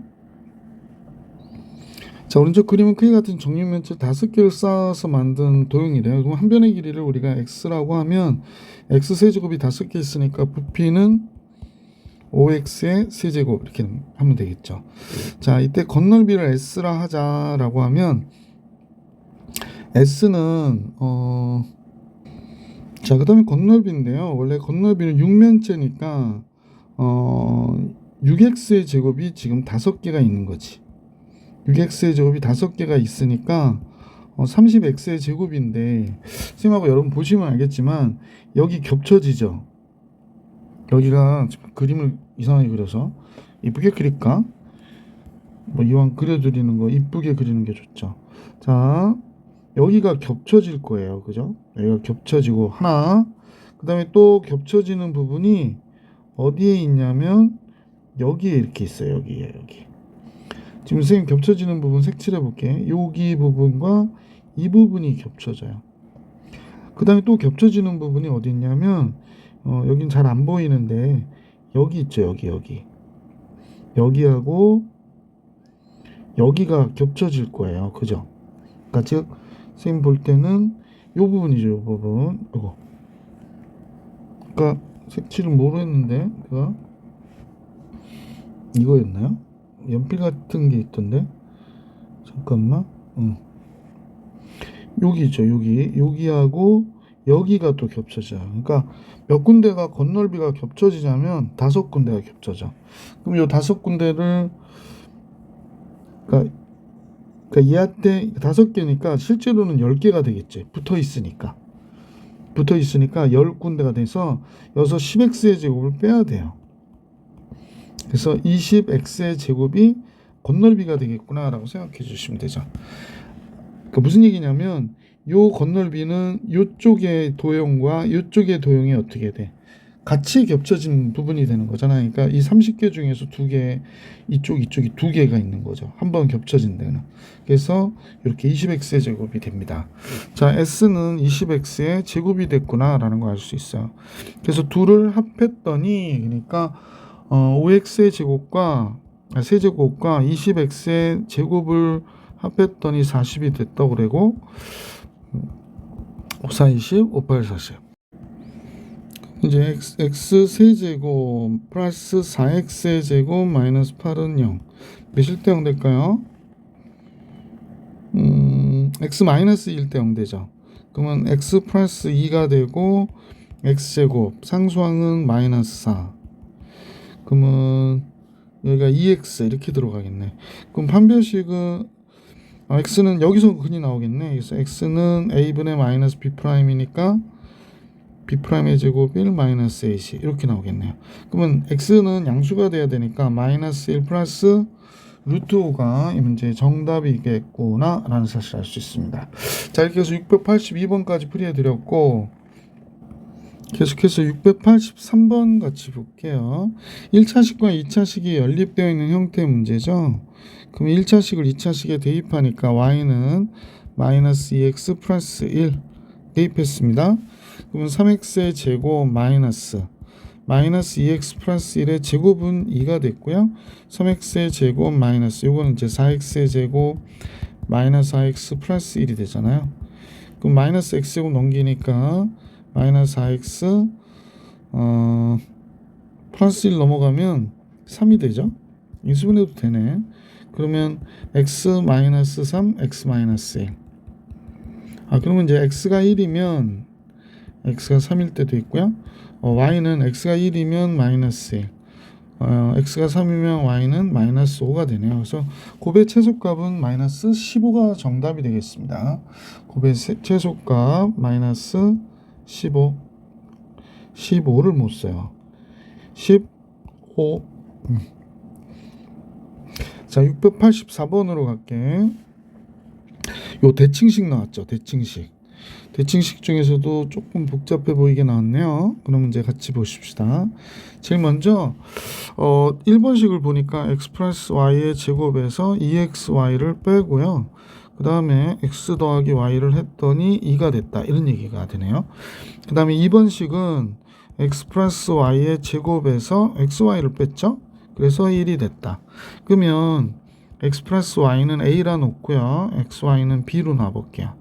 A: 자, 오른쪽 그림은 크기 같은 정육면체 5개를 쌓아서 만든 도형이래요. 그럼 한 변의 길이를 우리가 x라고 하면 x 세제곱이 5개 있으니까 부피는 5x의 세제곱 이렇게 하면 되겠죠. 자, 이때 건널비를 s라 하자라고 하면 s는 자, 그 다음에 건널비인데요. 원래 건널비는 6면체니까 6x의 제곱이 지금 5개가 있는 거지. 6x의 제곱이 5개가 있으니까 30x의 제곱인데, 선생님하고 여러분 보시면 알겠지만 여기 겹쳐지죠. 여기가 그림을 이상하게 그려서 이쁘게 그릴까? 뭐 이왕 그려드리는 거 이쁘게 그리는 게 좋죠. 자, 여기가 겹쳐질 거예요. 그죠? 여기가 겹쳐지고 하나, 그 다음에 또 겹쳐지는 부분이 어디에 있냐면 여기에 이렇게 있어요. 여기에 여기. 지금 선생님 겹쳐지는 부분 색칠해 볼게. 여기 부분과 이 부분이 겹쳐져요. 그 다음에 또 겹쳐지는 부분이 어디 있냐면 여긴 잘 안 보이는데 여기 있죠. 여기 여기하고 여기가 겹쳐질 거예요. 그죠? 그러니까 즉 선생님 볼 때는 요 부분이죠. 요 부분. 이거. 그러니까 색칠을 뭐로 했는데 그가 이거였나요? 연필 같은 게 있던데. 잠깐만. 여기죠. 여기하고 여기가 또 겹쳐져요. 그러니까 몇 군데가 건널비가 겹쳐지자면 5군데가 겹쳐져. 그럼 요 5군데를 그러니까 얘한테 5개니까 실제로는 10개가 되겠지. 붙어 있으니까 10군데가 돼서 여기서 10x의 제곱을 빼야 돼요. 그래서 20x의 제곱이 건널비가 되겠구나 라고 생각해 주시면 되죠. 그러니까 무슨 얘기냐면 요 건널비는 요쪽의 도형과 요쪽의 도형이 어떻게 돼? 같이 겹쳐진 부분이 되는 거잖아요. 그러니까 이 30개 중에서 2개, 이쪽이 2개가 있는 거죠. 한번 겹쳐진 데는. 그래서 이렇게 20x의 제곱이 됩니다. 자, s는 20x의 제곱이 됐구나 라는 걸 알 수 있어요. 그래서 둘을 합했더니 그러니까 5x의 제곱과 세제곱과 20x의 제곱을 합했더니 40이 됐다고 그러고 5, 4, 20, 5, 8, 40. 이제 x 세제곱 플러스 4x의 제곱 마이너스 8은 0. 몇일 때 0 될까요? x 마이너스 1 때 0 되죠. 그러면 x 플러스 2가 되고 x제곱 상수항은 마이너스 4. 그러면 여기가 2x 이렇게 들어가겠네. 그럼 판별식은 x는 여기서 흔히 나오겠네. 그래서 x는 a분의 마이너스 b 프라임이니까 b 프라임의 제곱 1 마이너스 ac 이렇게 나오겠네요. 그러면 x는 양수가 돼야 되니까 마이너스 1 플러스 루트 5가 이 문제의 정답이겠구나 라는 사실을 알 수 있습니다. 자, 이렇게 해서 682번까지 풀이해 드렸고 계속해서 683번 같이 볼게요. 1차식과 2차식이 연립되어 있는 형태의 문제죠. 그럼 1차식을 2차식에 대입하니까 y는 마이너스 2x 플러스 1 대입했습니다. 그러면 3x의 제곱 마이너스 2x 플러스 1의 제곱은 2가 됐고요. 3x의 제곱 마이너스 요거는 이제 4x의 제곱 마이너스 4x 플러스 1이 되잖아요. 그럼 마이너스 x제곱 넘기니까 마이너스 4x 플러스 1 넘어가면 3이 되죠. 인수분해도 되네. 그러면 x 마이너스 3 x 마이너스 1. 그러면 이제 x가 1이면 x가 3일 때도 있고요. y는 x가 1이면 마이너스 1. x가 3이면 y는 마이너스 5가 되네요. 그래서 곱의 최소값은 마이너스 15가 정답이 되겠습니다. 곱의 최소값 마이너스 15를 못 써요. 15. 자, 684번으로 갈게. 요 대칭식 나왔죠. 대칭식 중에서도 조금 복잡해 보이게 나왔네요. 그럼 문제 같이 보십시다. 제일 먼저 1번식을 보니까 x 플러스 y의 제곱에서 2xy를 빼고요. 그 다음에 x 더하기 y를 했더니 2가 됐다. 이런 얘기가 되네요. 그 다음에 2번식은 x 플러스 y의 제곱에서 xy를 뺐죠. 그래서 1이 됐다. 그러면 x 플러스 y는 a라 놓고요. xy는 b로 놔볼게요.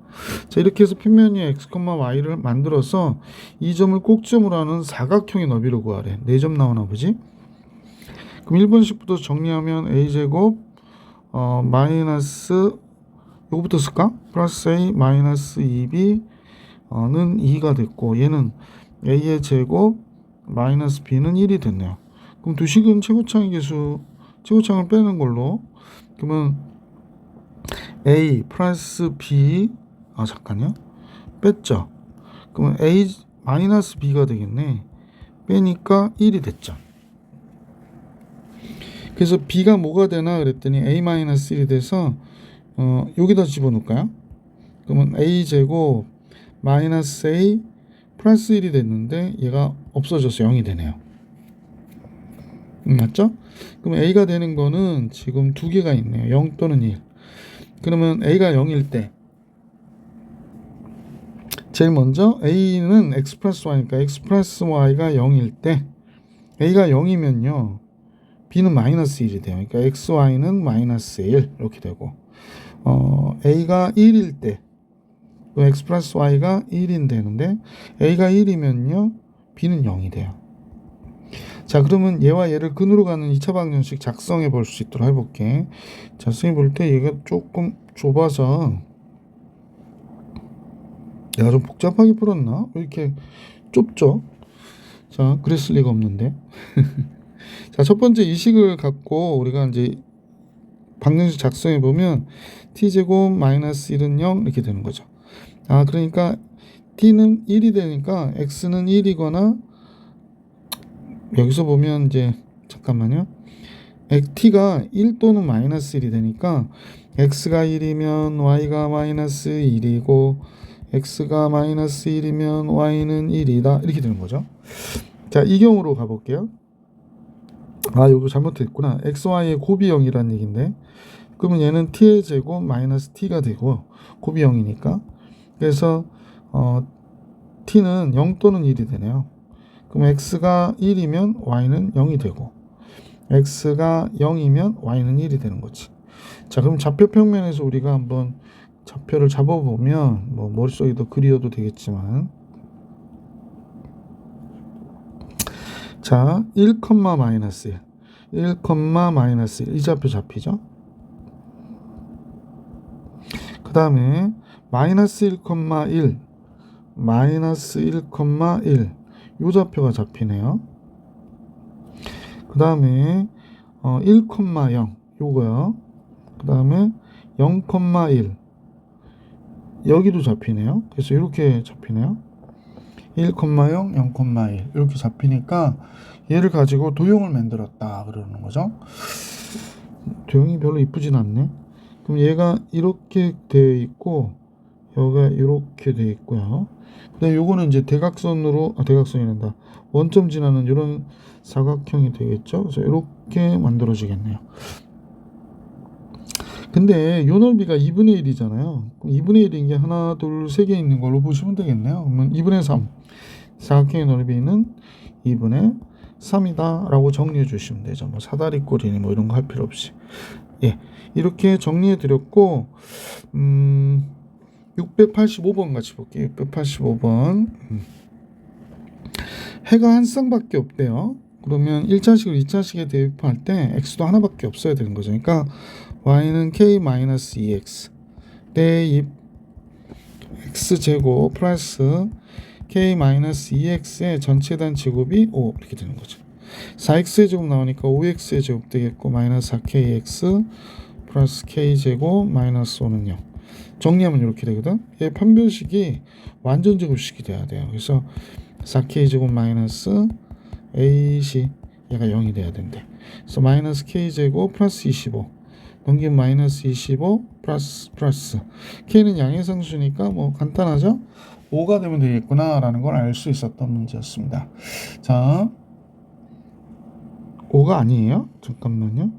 A: 자, 이렇게 해서 평면 위에 x, y를 만들어서 이 점을 꼭점으로 하는 사각형의 너비를 구하래. 4점 나오나 보지? 그럼 1번식부터 정리하면 a제곱 마이너스 요거부터 쓸까? 플러스 a 마이너스 2b는 2가 됐고, 얘는 a의 제곱 마이너스 b는 1이 됐네요. 그럼 두 식은 최고창의 개수, 최고창을 빼는 걸로, 그러면 a 플러스 b, 잠깐요, 뺐죠. 그러면 a 마이너스 b가 되겠네. 빼니까 1이 됐죠. 그래서 b가 뭐가 되나 그랬더니 a 마이너스 1이 돼서 여기다 집어넣을까요? 그러면 a 제곱 마이너스 a 플러스 1이 됐는데 얘가 없어져서 0이 되네요. 맞죠? 그럼 a가 되는 거는 지금 두 개가 있네요. 0 또는 1. 그러면 a가 0일 때 제일 먼저 a는 x 플러스 y니까 x 플러스 y가 0일 때 a가 0이면요 b는 마이너스 1이 돼요. 그러니까 xy는 마이너스 1 이렇게 되고 a가 1일 때 x 플러스 y가 1인 되는데 a가 1이면요 b는 0이 돼요. 자, 그러면 얘와 얘를 근으로 가는 2차 방정식 작성해 볼 수 있도록 해볼게. 작성해 볼 때 얘가 조금 좁아서 내가 좀 복잡하게 풀었나? 왜 이렇게 좁죠? 자, 그랬을 리가 없는데. 자, 첫 번째 이 식을 갖고 우리가 이제 방정식 작성해 보면 t제곱 마이너스 1은 0 이렇게 되는 거죠. 그러니까 t는 1이 되니까 x는 1이거나 여기서 보면 이제 잠깐만요. t가 1 또는 마이너스 1이 되니까 x가 1이면 y가 마이너스 1이고 x가 마이너스 1이면 y는 1이다 이렇게 되는 거죠. 자, 이 경우로 가볼게요. 이거 잘못했구나. xy의 곱이 0이라는 얘기인데 그러면 얘는 t의 제곱 마이너스 t가 되고 곱이 0이니까 그래서 t는 0 또는 1이 되네요. 그럼 x가 1이면 y는 0이 되고 x가 0이면 y는 1이 되는 거지. 자, 그럼 좌표 평면에서 우리가 한번 좌표를 잡아보면 뭐 머릿속에도 그리어도 되겠지만 자, 1, 마이너스 1, 1, 마이너스 1 이 좌표 잡히죠. 그 다음에 마이너스 1, 1 마이너스 1, 1 요 좌표가 잡히네요. 그 다음에 1, 0 요거요. 그 다음에 0, 1 여기도 잡히네요. 그래서 이렇게 잡히네요. 1, 0, 0, 1 이렇게 잡히니까 얘를 가지고 도형을 만들었다 그러는 거죠. 도형이 별로 이쁘진 않네. 그럼 얘가 이렇게 되어 있고 여기가 이렇게 되어 있고요. 근데 요거는 이제 대각선으로 대각선이란다. 원점 지나는 이런 사각형이 되겠죠. 그래서 이렇게 만들어지겠네요. 근데 요 넓이가 2분의 1이잖아요. 2분의 1인 게 하나, 둘, 세 개 있는 걸로 보시면 되겠네요. 그러면 2분의 3 사각형의 넓이는 2분의 3이다 라고 정리해 주시면 되죠. 뭐 사다리꼴이니 뭐 이런 거 할 필요 없이. 예, 이렇게 정리해 드렸고 685번 같이 볼게요. 685번 해가 한 쌍밖에 없대요. 그러면 1차식을 2차식에 대입할 때 x도 하나밖에 없어야 되는 거죠. 그러니까 y는 k-2x 대입 x제곱 플러스 k-2x의 전체단 제곱이 5 이렇게 되는 거죠. 4x의 제곱 나오니까 5x의 제곱 되겠고 마이너스 4kx 플러스 k제곱 마이너스 5는 0. 정리하면 이렇게 되거든. 얘 판별식이 완전 제곱식이 돼야 돼요. 그래서 4k제곱 마이너스 ac 얘가 0이 돼야 된대. 그래서 마이너스 k제곱 플러스 25 넘기면 마이너스 25 플러스 k는 양의 상수니까 뭐 간단하죠. 5가 되면 되겠구나 라는 걸 알 수 있었던 문제였습니다. 자, 5가 아니에요? 잠깐만요.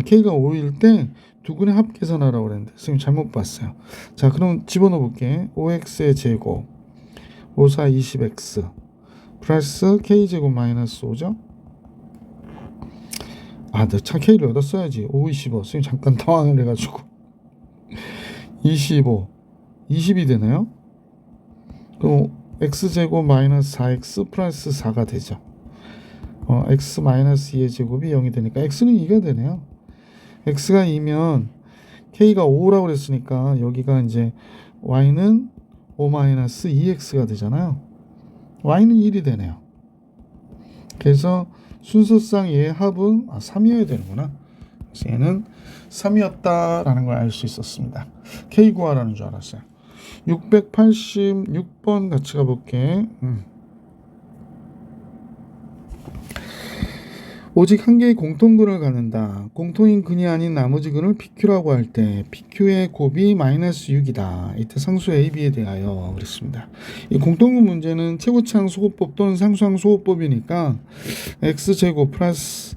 A: k가 5일 때 두근의 합 계산하라고 그랬는데 선생님 잘못 봤어요. 자, 그럼 집어넣어 볼게. 5x의 제곱 5, 4, 20x 플러스 k제곱 마이너스 5죠? 참 k를 여기다 써야지. 5, 25. 선생님 잠깐 당황을 해가지고 25 20이 되나요? 그럼 x제곱 마이너스 4x 플러스 4가 되죠. x 마이너스 2의 제곱이 0이 되니까 x는 2가 되네요. x가 2면 k가 5라고 그랬으니까 여기가 이제 y는 5 마이너스 2x가 되잖아요. y는 1이 되네요. 그래서 순서상 얘의 합은 3이어야 되는구나. 그래서 얘는 3이었다라는 걸 알 수 있었습니다. k 구하라는 줄 알았어요. 686번 같이 가볼게. 오직 한 개의 공통근을 갖는다. 공통인 근이 아닌 나머지 근을 PQ라고 할 때 PQ의 곱이 마이너스 6이다. 이때 상수 AB에 대하여 그랬습니다. 이 공통근 문제는 최고차항 소거법 또는 상수항 소거법이니까 x제곱 플러스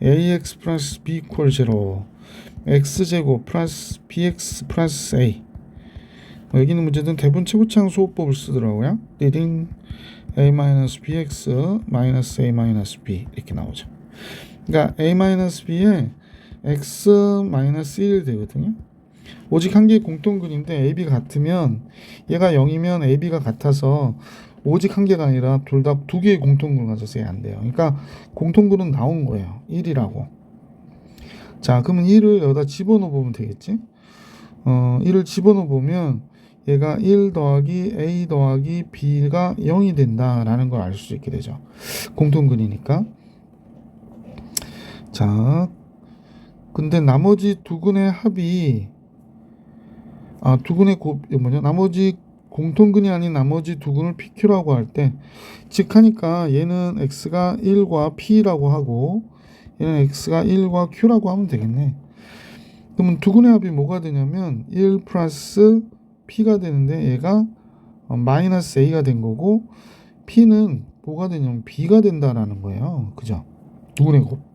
A: ax 플러스 b 이퀄 0 x제곱 플러스 bx 플러스 a 여기 있는 문제는 대부분 최고차항 소거법을 쓰더라고요. 띠링 a 마이너스 bx 마이너스 a 마이너스 b 이렇게 나오죠. 그러니까 a-b에 x-1 되거든요. 오직 한 개의 공통근인데 ab가 같으면 얘가 0이면 ab가 같아서 오직 한 개가 아니라 둘 다 두 개의 공통근을 가져서 안 돼요. 그러니까 공통근은 나온 거예요. 1이라고. 자, 그러면 1을 여기다 집어넣어 보면 되겠지. 1을 집어넣어 보면 얘가 1 더하기 a 더하기 b가 0이 된다라는 걸 알 수 있게 되죠. 공통근이니까. 자, 근데 나머지 두 근의 합이 두 근의 나머지 공통근이 아닌 나머지 두 근을 PQ라고 할 때 즉 하니까 얘는 x가 1과 p라고 하고 얘는 x가 1과 q라고 하면 되겠네. 그러면 두 근의 합이 뭐가 되냐면 1 플러스 p가 되는데 얘가 마이너스 a가 된 거고 p는 뭐가 되냐면 b가 된다라는 거예요. 그죠? 두 근의 곱.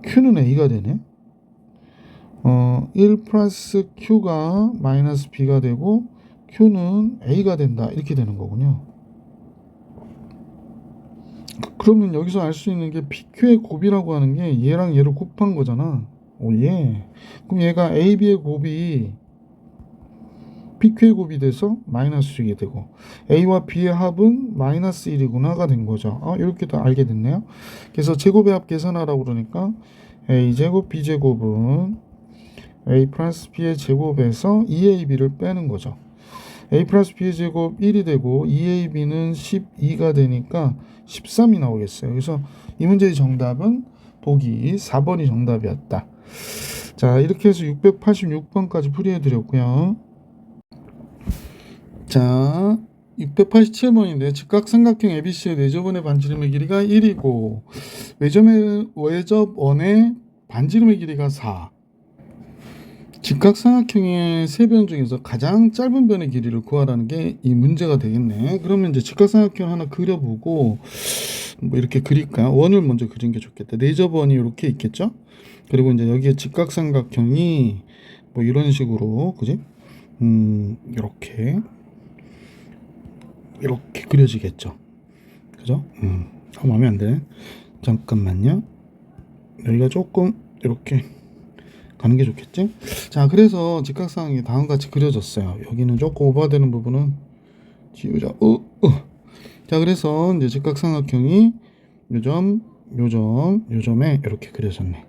A: q는 a가 되네. 1 플러스 q가 마이너스 b가 되고 q는 a가 된다. 이렇게 되는 거군요. 그러면 여기서 알 수 있는 게 pq의 곱이라고 하는 게 얘랑 얘를 곱한 거잖아. 예. 그럼 얘가 a, b의 곱이 pq의 곱이 돼서 마이너스 6이 되고 a와 b의 합은 마이너스 1이구나가 된 거죠. 이렇게 다 알게 됐네요. 그래서 제곱의 합 계산하라고 그러니까 a제곱 b제곱은 a 플러스 b의 제곱에서 2ab를 빼는 거죠. a 플러스 b의 제곱 1이 되고 2ab는 12가 되니까 13이 나오겠어요. 그래서 이 문제의 정답은 보기 4번이 정답이었다. 자, 이렇게 해서 686번까지 풀이해 드렸고요. 자, 687번인데 직각삼각형 ABC의 내접원의 반지름의 길이가 1이고 외접원의 반지름의 길이가 4. 직각삼각형의 세 변 중에서 가장 짧은 변의 길이를 구하라는 게 이 문제가 되겠네. 그러면 이제 직각삼각형 하나 그려보고 뭐 이렇게 그릴까요? 원을 먼저 그린 게 좋겠다. 내접원이 이렇게 있겠죠? 그리고 이제 여기에 직각삼각형이 뭐 이런 식으로, 그지? 이렇게 그려지겠죠. 그죠? 마음에 안 드네. 잠깐만요. 여기가 조금 이렇게 가는 게 좋겠지? 자, 그래서 직각삼각형이 다음과 같이 그려졌어요. 여기는 조금 오버되는 부분은 지우자. 자, 그래서 이제 직각삼각형이 요점에 이렇게 그려졌네.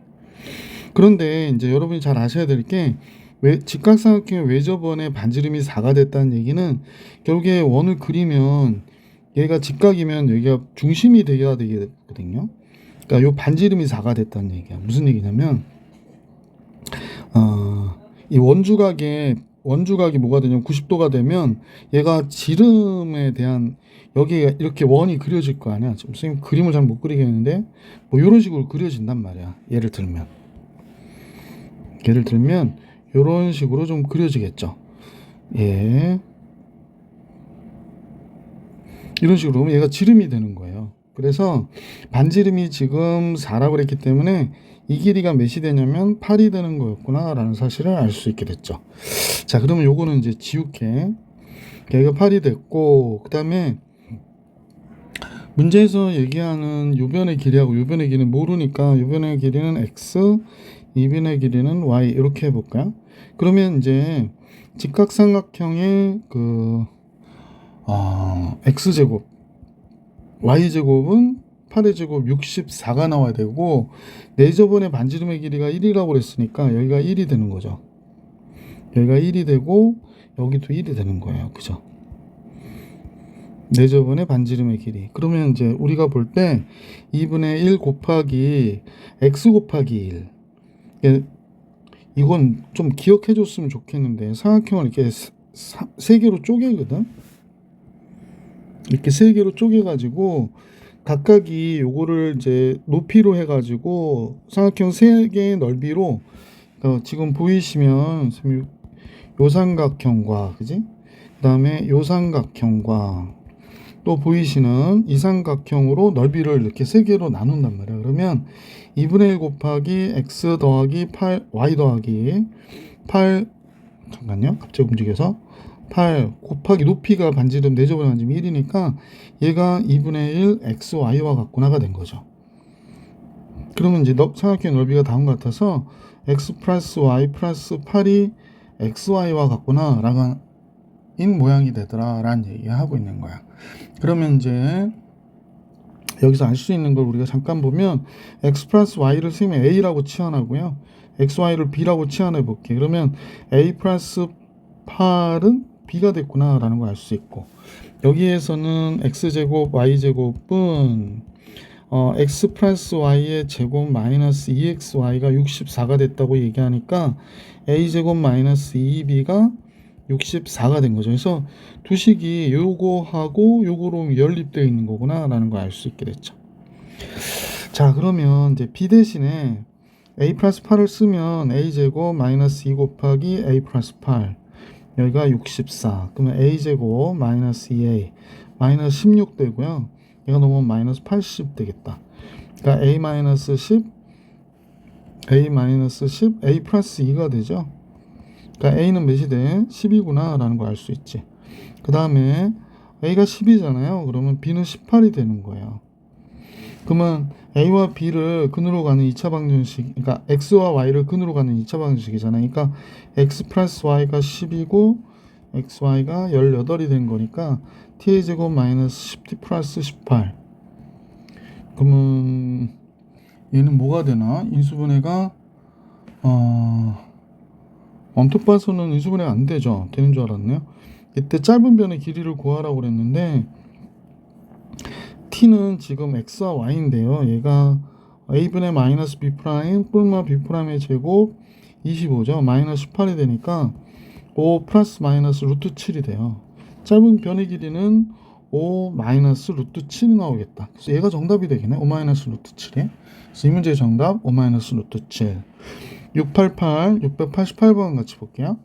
A: 그런데 이제 여러분이 잘 아셔야 될 게 직각삼각형의 외접원의 반지름이 4가 됐다는 얘기는 결국에 원을 그리면 얘가 직각이면 여기가 중심이 돼야 되거든요. 그러니까 요 반지름이 4가 됐다는 얘기야. 무슨 얘기냐면 이 원주각이 뭐가 되냐면 90도가 되면 얘가 지름에 대한 여기에 이렇게 원이 그려질 거 아니야. 지금 선생님 그림을 잘 못 그리겠는데 뭐 이런 식으로 그려진단 말이야. 예를 들면 이런 식으로 좀 그려지겠죠. 예. 이런 식으로 하면 얘가 지름이 되는 거예요. 그래서 반지름이 지금 4라고 그랬기 때문에 이 길이가 몇이 되냐면 8이 되는 거였구나 라는 사실을 알 수 있게 됐죠. 자, 그러면 요거는 이제 지울게. 얘가 8이 됐고, 그 다음에 문제에서 얘기하는 요 변의 길이하고 요 변의 길이는 모르니까 요 변의 길이는 x, 이 변의 길이는 y 이렇게 해볼까요? 그러면 이제 직각삼각형의 x제곱, y제곱은 8의 제곱 64가 나와야 되고 네 저번에 반지름의 길이가 1이라고 그랬으니까 여기가 1이 되는 거죠. 여기가 1이 되고 여기도 1이 되는 거예요. 그죠? 네 저번에 반지름의 길이. 그러면 이제 우리가 볼 때 2분의 1 곱하기 x 곱하기 1. 이건 좀 기억해 줬으면 좋겠는데 삼각형을 이렇게 세 개로 쪼개거든. 이렇게 세 개로 쪼개가지고 각각이 요거를 이제 높이로 해가지고 삼각형 세 개의 넓이로 지금 보이시면 요 삼각형과 그지? 그다음에 요 삼각형과 또 보이시는 이 삼각형으로 넓이를 이렇게 세 개로 나눈단 말이야. 그러면 2분의 1 곱하기 x 더하기 8 y 더하기 8 잠깐요. 갑자기 움직여서 8 곱하기 높이가 반지름 내접은 반지름 1이니까 얘가 2분의 1 xy와 같구나가 된 거죠. 그러면 이제 삼각형의 넓이가 다음과 같아서 x 플러스 y 플러스 8이 xy와 같구나 라는 모양이 되더라 라는 얘기하고 있는 거야. 그러면 이제 여기서 알 수 있는 걸 우리가 잠깐 보면 x 플러스 y를 쓰면 a라고 치환하고요. xy를 b라고 치환해 볼게. 그러면 a 플러스 8은 b가 됐구나 라는 걸 알 수 있고 여기에서는 x제곱 y제곱은 x 플러스 y의 제곱 마이너스 2xy가 64가 됐다고 얘기하니까 a제곱 마이너스 2b가 64가 된 거죠. 그래서 두 식이 요거하고 요거로 연립되어 있는 거구나 라는 걸 알 수 있게 됐죠. 자, 그러면 이제 b 대신에 a 플러스 8을 쓰면 a제곱 마이너스 2 곱하기 a 플러스 8 여기가 64 그러면 a제곱 마이너스 2a 마이너스 16 되고요. 얘가 넘으면 마이너스 80 되겠다. 그러니까 a 마이너스 10 a 마이너스 10 a 플러스 2가 되죠. 그러니까 a는 몇이 돼? 10이구나 라는 걸 알 수 있지. 그 다음에 a가 10이잖아요. 그러면 b는 18이 되는 거예요. 그러면 a와 b를 근으로 가는 2차 방정식, 그러니까 x와 y를 근으로 가는 2차 방정식이잖아요. 그러니까 x 플러스 y가 10이고 xy가 18이 된 거니까 t의 제곱 마이너스 10t 플러스 18. 그러면 얘는 뭐가 되나? 인수분해가 언뜻 봐서는 인수분해가 안 되죠. 되는 줄 알았네요. 이때 짧은 변의 길이를 구하라고 그랬는데 t는 지금 x와 y인데요. 얘가 a분의 마이너스 b 프라임 뿔마 b 프라임의 제곱 25죠. 마이너스 18이 되니까 5 플러스 마이너스 루트 7이 돼요. 짧은 변의 길이는 5 마이너스 루트 7이 나오겠다. 그래서 얘가 정답이 되겠네. 5 마이너스 루트 7이. 그래서 이 문제의 정답 5 마이너스 루트 7. 688번 같이 볼게요.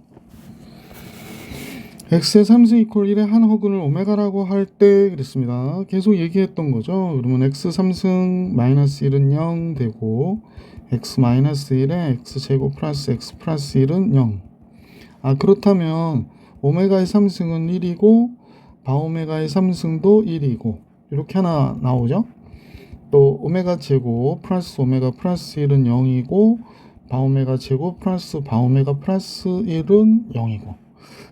A: x의 3승 이퀄 1의 한 허근을 오메가라고 할 때 그랬습니다. 계속 얘기했던 거죠. 그러면 x 3승 마이너스 1은 0 되고 x 마이너스 1에 x제곱 플러스 x 플러스 1은 0. 그렇다면 오메가의 3승은 1이고 바오메가의 3승도 1이고 이렇게 하나 나오죠. 또 오메가 제곱 플러스 오메가 플러스 1은 0이고 바오메가 제곱 플러스 바오메가 플러스 1은 0이고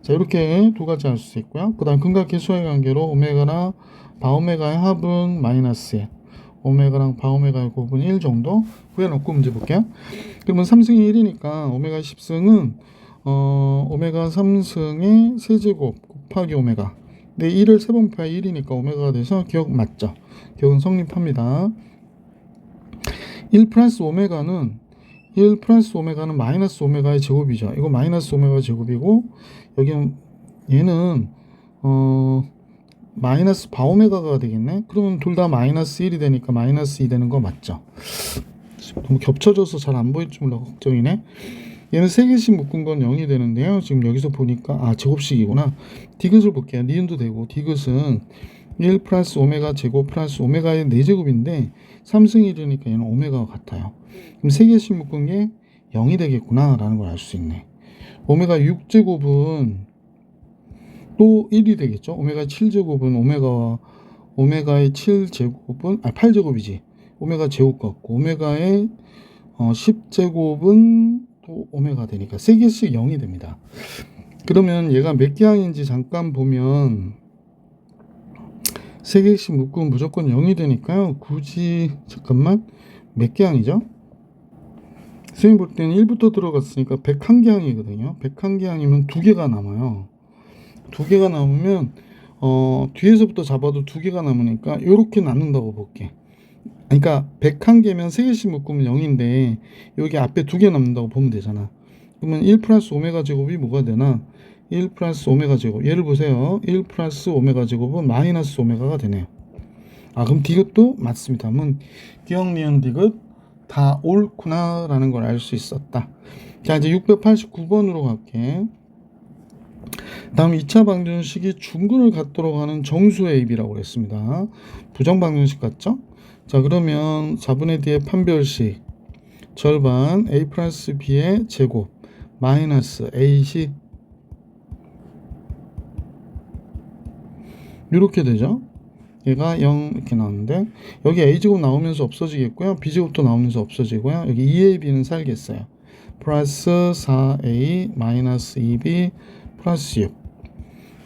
A: 자 이렇게 두 가지 할 수 있고요. 그 다음 근각계수의 관계로 오메가나 바오메가의 합은 마이너스 1 오메가랑 바오메가의 곱은 1 정도 구해놓고 문제 볼게요. 그러면 3승이 1이니까 오메가 10승은 오메가 3승의 세제곱 곱하기 오메가. 근데 1을 3번 곱하면 1이니까 오메가가 돼서 기억 맞죠? 기억은 성립합니다. 1 플러스 오메가는 마이너스 오메가의 제곱이죠. 이거 마이너스 오메가 제곱이고 여기는 얘는 마이너스 바오메가가 되겠네. 그러면 둘 다 마이너스 1이 되니까 마이너스 2 되는 거 맞죠? 너무 겹쳐져서 잘 안 보일지 몰라 걱정이네. 얘는 3개씩 묶은 건 0이 되는데요. 지금 여기서 보니까 제곱식이구나. 디귿을 볼게요. 니은도 되고 디귿은 1 플러스 오메가 제곱 플러스 오메가의 4제곱인데 3승 1이니까 얘는 오메가가 같아요. 그럼 3개씩 묶은 게 0이 되겠구나 라는 걸 알 수 있네. 오메가 6제곱은 또 1이 되겠죠. 오메가 7제곱은 오메가의 7제곱은 8제곱이지. 오메가 제곱 같고 오메가의 10제곱은 또 오메가 되니까 3개씩 0이 됩니다. 그러면 얘가 몇 개항인지 잠깐 보면 3개씩 묶으면 무조건 0이 되니까요. 굳이 잠깐만 몇 개항이죠? 선생님 볼 때는 1부터 들어갔으니까 101개항이거든요. 101개항이면 2개가 남아요. 2개가 남으면 뒤에서부터 잡아도 2개가 남으니까 이렇게 남는다고 볼게. 그러니까 101개면 3개씩 묶으면 0인데 여기 앞에 2개 남는다고 보면 되잖아. 그러면 1 플러스 오메가 제곱이 뭐가 되나? 1 플러스 오메가 제곱. 얘를 보세요. 1 플러스 오메가 제곱은 마이너스 오메가가 되네요. 그럼 디귿도 맞습니다. 그러면 기억, 니은, 디귿 다 옳구나 라는 걸 알 수 있었다. 자, 이제 689번으로 갈게. 다음 2차 방정식이 중근을 갖도록 하는 정수 AB라고 그랬습니다. 부정 방정식 같죠? 자, 그러면 4분의 D의 판별식 절반 A 플러스 B의 제곱 마이너스 A식 이렇게 되죠. 얘가 0 이렇게 나오는데 여기 A제곱 나오면서 없어지겠고요. B제곱도 나오면서 없어지고요. 여기 2AB는 살겠어요. 플러스 4A 마이너스 2B 플러스 6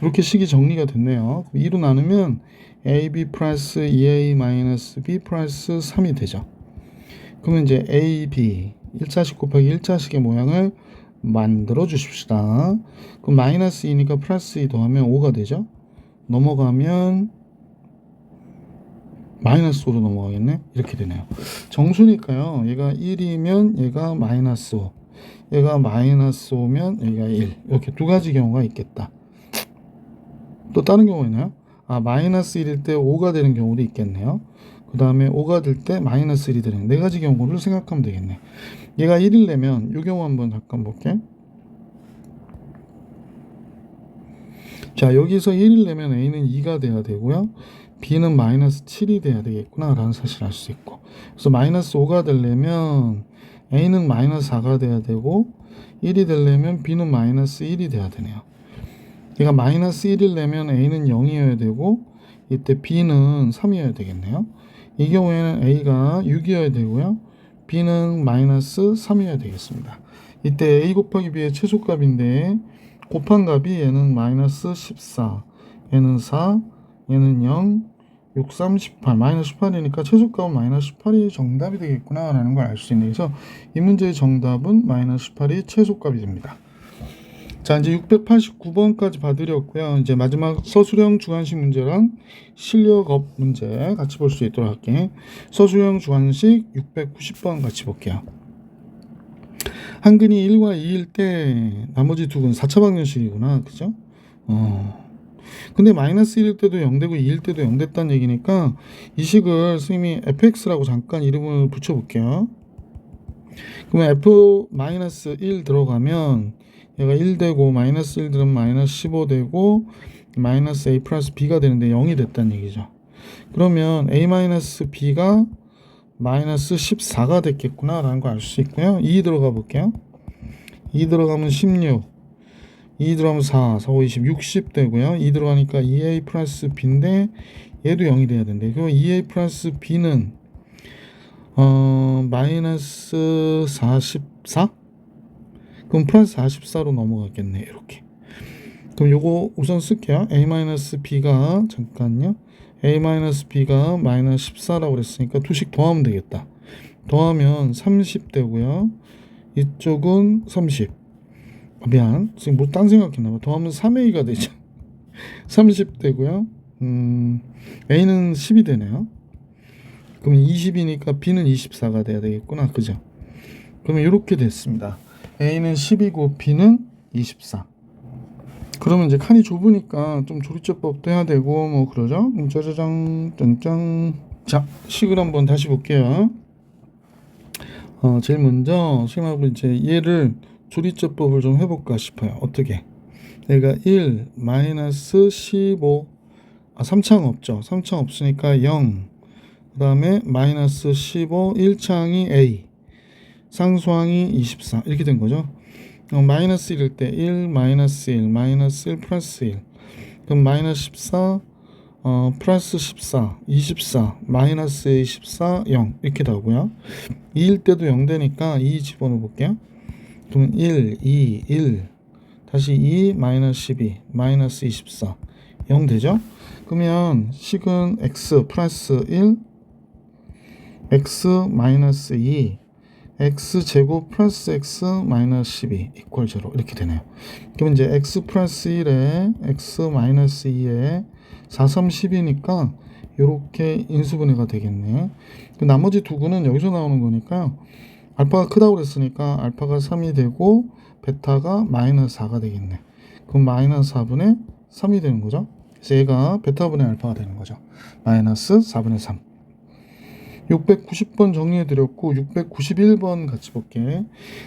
A: 이렇게 식이 정리가 됐네요. 2로 나누면 AB 플러스 2A 마이너스 B 플러스 3이 되죠. 그러면 이제 AB 1차식 곱하기 1차식의 모양을 만들어 주십시다. 그럼 마이너스 2니까 플러스 2 더하면 5가 되죠. 넘어가면 마이너스 5로 넘어가겠네. 이렇게 되네요. 정수니까요. 얘가 1이면 얘가 마이너스 5, 얘가 마이너스 5면 얘가 1. 이렇게 두 가지 경우가 있겠다. 또 다른 경우가 있나요? 마이너스 1일 때 5가 되는 경우도 있겠네요. 그 다음에 5가 될 때 마이너스 1이 되는 네 가지 경우를 생각하면 되겠네. 얘가 1을 내면 이 경우 한번 잠깐 볼게. 자, 여기서 1을 내면 A는 2가 돼야 되고요. B는 마이너스 7이 돼야 되겠구나 라는 사실을 알 수 있고, 그래서 마이너스 5가 되려면 A는 마이너스 4가 돼야 되고 1이 되려면 B는 마이너스 1이 돼야 되네요. 그러니까 마이너스 1을 내면 A는 0이어야 되고 이때 B는 3이어야 되겠네요. 이 경우에는 A가 6이어야 되고요. B는 마이너스 3이어야 되겠습니다. 이때 A 곱하기 B의 최소값인데 곱한 값이 얘는 마이너스 14, 얘는 4, 얘는 0, 6, 3, 18, 마이너스 18이니까 최소값은 마이너스 18이 정답이 되겠구나 라는 걸 알 수 있네. 그래서 이 문제의 정답은 마이너스 18이 최소값이 됩니다. 자, 이제 689번까지 봐드렸고요. 이제 마지막 서술형 주관식 문제랑 실력업 문제 같이 볼 수 있도록 할게. 서술형 주관식 690번 같이 볼게요. 한 근이 1과 2일 때 나머지 두 근 4차 방정식이구나. 그죠? 근데 마이너스 1일 때도 0되고 2일 때도 0 됐다는 얘기니까 이 식을 선생님이 fx라고 잠깐 이름을 붙여볼게요. 그러면 f 마이너스 1 들어가면 얘가 1 되고 마이너스 1 들으면 마이너스 15 되고 마이너스 a 플러스 b가 되는데 0이 됐다는 얘기죠. 그러면 a 마이너스 b가 마이너스 14가 됐겠구나 라는 거 알 수 있고요. 2 들어가 볼게요. 2 들어가면 16, 2 들어가면 4, 4, 5, 20, 60 되고요. 2 들어가니까 2a 플러스 b인데 얘도 0이 돼야 된대. 그럼 2a 플러스 b는 마이너스 44? 그럼 플러스 44로 넘어가겠네. 이렇게. 그럼 요거 우선 쓸게요. a-b가 잠깐요. a-b가 마이너스 14라고 그랬으니까 두씩 더하면 되겠다. 더하면 30 되고요. 이쪽은 30. 미안. 지금 뭐 딴 생각했나 봐. 더하면 3a가 되죠. 30 되고요. a는 10이 되네요. 그럼 20이니까 b는 24가 돼야 되겠구나. 그죠? 그러면 이렇게 됐습니다. a는 10이고 b는 24. 그러면 이제 칸이 좁으니까 좀 조리제법도 해야 되고 뭐 그러죠. 짜자장 짠짠. 자, 식을 한번 다시 볼게요. 제일 먼저 선생님하고 이제 얘를 조리제법을 좀 해볼까 싶어요. 어떻게? 얘가 1 마이너스 15 3창 없죠. 3창 없으니까 0. 그 다음에 마이너스 15 1창이 a 상수항이 24 이렇게 된 거죠. 마이너스 1일 때 1 마이너스 1 마이너스 1 플러스 1 그럼 마이너스 14 플러스 14 24 마이너스 24 0 이렇게 나오고요. 2일 때도 0 되니까 2 집어넣어 볼게요. 그러면 1 2 1 다시 2 마이너스 12 마이너스 24 0 되죠. 그러면 식은 x 플러스 1 x 마이너스 2 x 제곱 플러스 x 마이너스 12 이퀄 0 이렇게 되네요. 그럼 이제 x 플러스 1에 x 마이너스 2에 4, 3, 10이니까 이렇게 인수분해가 되겠네. 나머지 두 구는 여기서 나오는 거니까 알파가 크다고 그랬으니까 알파가 3이 되고 베타가 마이너스 4가 되겠네. 그럼 마이너스 4분의 3이 되는 거죠. 그래서 얘가 베타분의 알파가 되는 거죠. 마이너스 4분의 3. 690번 정리해드렸고 691번 같이 볼게.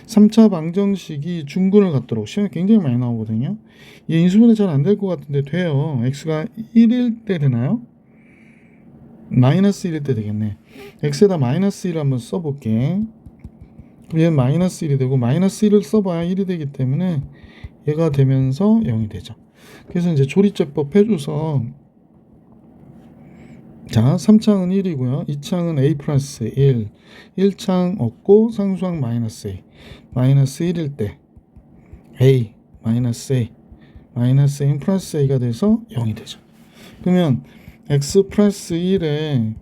A: 3차 방정식이 중근을 갖도록 시험에 굉장히 많이 나오거든요. 얘 인수분해 잘 안 될 것 같은데 돼요. x가 1일 때 되나요? 마이너스 1일 때 되겠네. x에다 마이너스 1을 한번 써볼게. 그럼 얘는 마이너스 1이 되고 마이너스 1을 써봐야 1이 되기 때문에 얘가 되면서 0이 되죠. 그래서 이제 조리제법 해줘서 자, 3창은 1이고요. 2창은 a 플러스 1. 1창 없고 상수항 마이너스 a. 마이너스 1일 때 a 마이너스 a 마이너스 a 플러스 a가 돼서 0이 되죠. 그러면 x 플러스 1에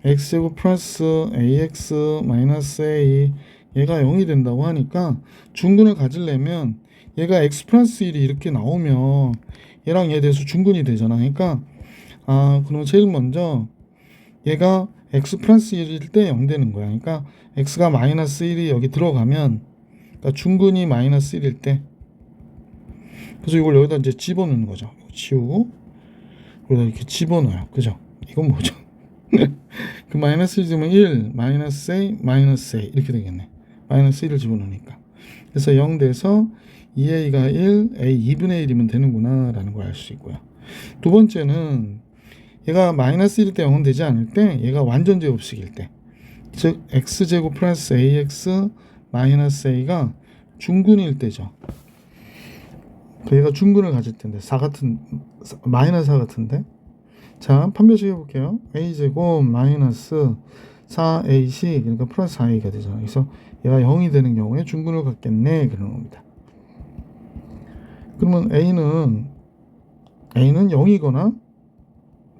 A: x제곱 플러스 ax 마이너스 a 얘가 0이 된다고 하니까 중근을 가지려면 얘가 x 플러스 1이 이렇게 나오면 얘랑 얘 돼서 중근이 되잖아. 그러니까 그럼 제일 먼저 얘가 x 플러스 1일 때 0 되는 거야. 그러니까 x가 마이너스 1이 여기 들어가면 그러니까 중근이 마이너스 1일 때 그래서 이걸 여기다 이제 집어넣는 거죠. 지우고 여기다 이렇게 집어넣어요. 그죠? 이건 뭐죠? 그 마이너스 1이면 1 마이너스 a 마이너스 a 이렇게 되겠네. 마이너스 1을 집어넣으니까. 그래서 0 돼서 2a가 1 a 2분의 1이면 되는구나 라는 걸 알 수 있고요. 두 번째는 얘가 마이너스 1일 때 0은 되지 않을 때 얘가 완전 제곱식일 때 즉 x제곱 플러스 ax 마이너스 a가 중근일 때죠. 얘가 중근을 가질 텐데 4 같은 마이너스 4 같은데 자 판별식 해볼게요. a제곱 마이너스 4ac 그러니까 플러스 4a가 되잖아. 그래서 얘가 0이 되는 경우에 중근을 갖겠네 그런 겁니다. 그러면 a는 0이거나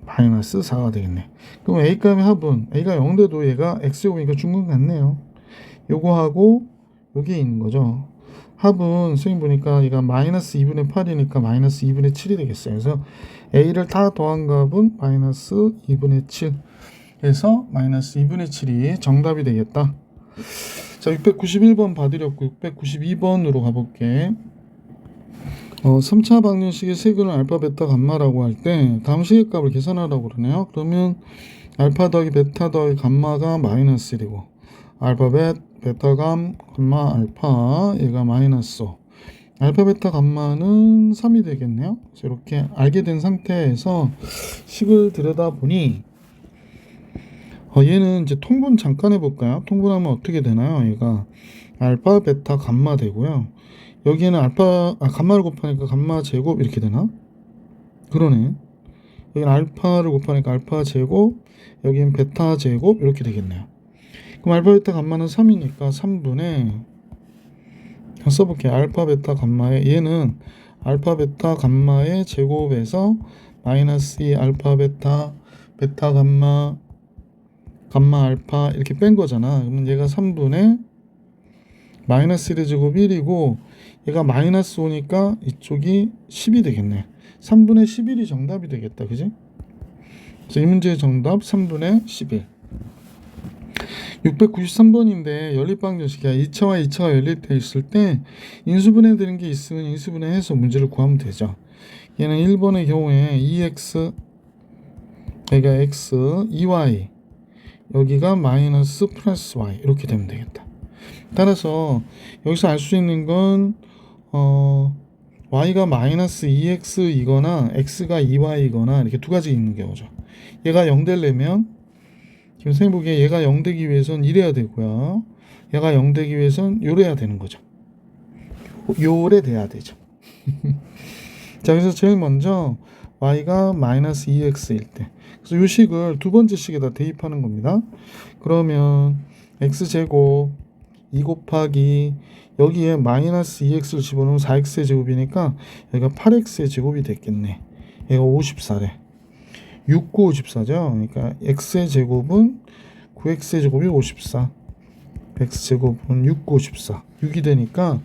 A: 마이너스 4가 되겠네. 그럼 a 값의 합은 a가 0 돼도 얘가 x제곱이니까 중근 같네요. 요거하고 여기에 있는 거죠. 합은 선생님 보니까 얘가 마이너스 2분의 8이니까 마이너스 2분의 7이 되겠어요. 그래서 a를 다 더한 값은 마이너스 2분의 7 그래서 마이너스 2분의 7이 정답이 되겠다. 자 691번 봐드렸고 692번으로 가볼게. 3차 방정식의 세근을 알파, 베타, 감마라고 할 때 다음 시계값을 계산하라고 그러네요. 그러면 알파 더하기 베타 더하기 감마가 마이너스 1이고 알파 베타 감마 알파 얘가 마이너스 5 알파 베타 감마는 3이 되겠네요. 그래서 이렇게 알게 된 상태에서 식을 들여다보니 얘는 이제 통분 잠깐 해볼까요? 통분하면 어떻게 되나요? 얘가 알파 베타 감마 되고요. 여기에는 감마를 곱하니까 감마 제곱 이렇게 되나? 그러네. 여기는 알파를 곱하니까 알파 제곱, 여기는 베타 제곱 이렇게 되겠네요. 그럼 알파 베타 감마는 3이니까 3분의 써볼게요. 알파 베타 감마의 얘는 알파 베타 감마의 제곱에서 마이너스 2 알파 베타 감마 알파 이렇게 뺀 거잖아. 그러면 얘가 3분의 마이너스 1의 제곱 1이고 얘가 마이너스 5니까 이쪽이 10이 되겠네. 3분의 11이 정답이 되겠다. 그지? 그래서 이 문제의 정답 3분의 11. 693번인데 연립방정식이야. 2차와 2차가 연립되어 있을 때 인수분해 되는 게 있으면 인수분해해서 문제를 구하면 되죠. 얘는 1번의 경우에 2x 여기가 x 2y 여기가 마이너스 플러스 y 이렇게 되면 되겠다. 따라서 여기서 알 수 있는 건 y가 마이너스 2x이거나 x가 2y이거나 이렇게 두 가지 있는 경우죠. 얘가 0 되려면 지금 선생님 보기에 얘가 0 되기 위해선 이래야 되고요. 얘가 0 되기 위해선 요래야 되는 거죠. 요래 돼야 되죠. 자, 그래서 제일 먼저 y가 마이너스 2x일 때 그래서 요 식을 두 번째 식에다 대입하는 겁니다. 그러면 x제곱 2 곱하기 여기에 마이너스 2x를 집어넣으면 4x의 제곱이니까 여기가 8x의 제곱이 됐겠네. 얘가 54래. 6, 9, 54죠. 그러니까 x의 제곱은 9x의 제곱이 54. x제곱은 6, 9, 54. 6이 되니까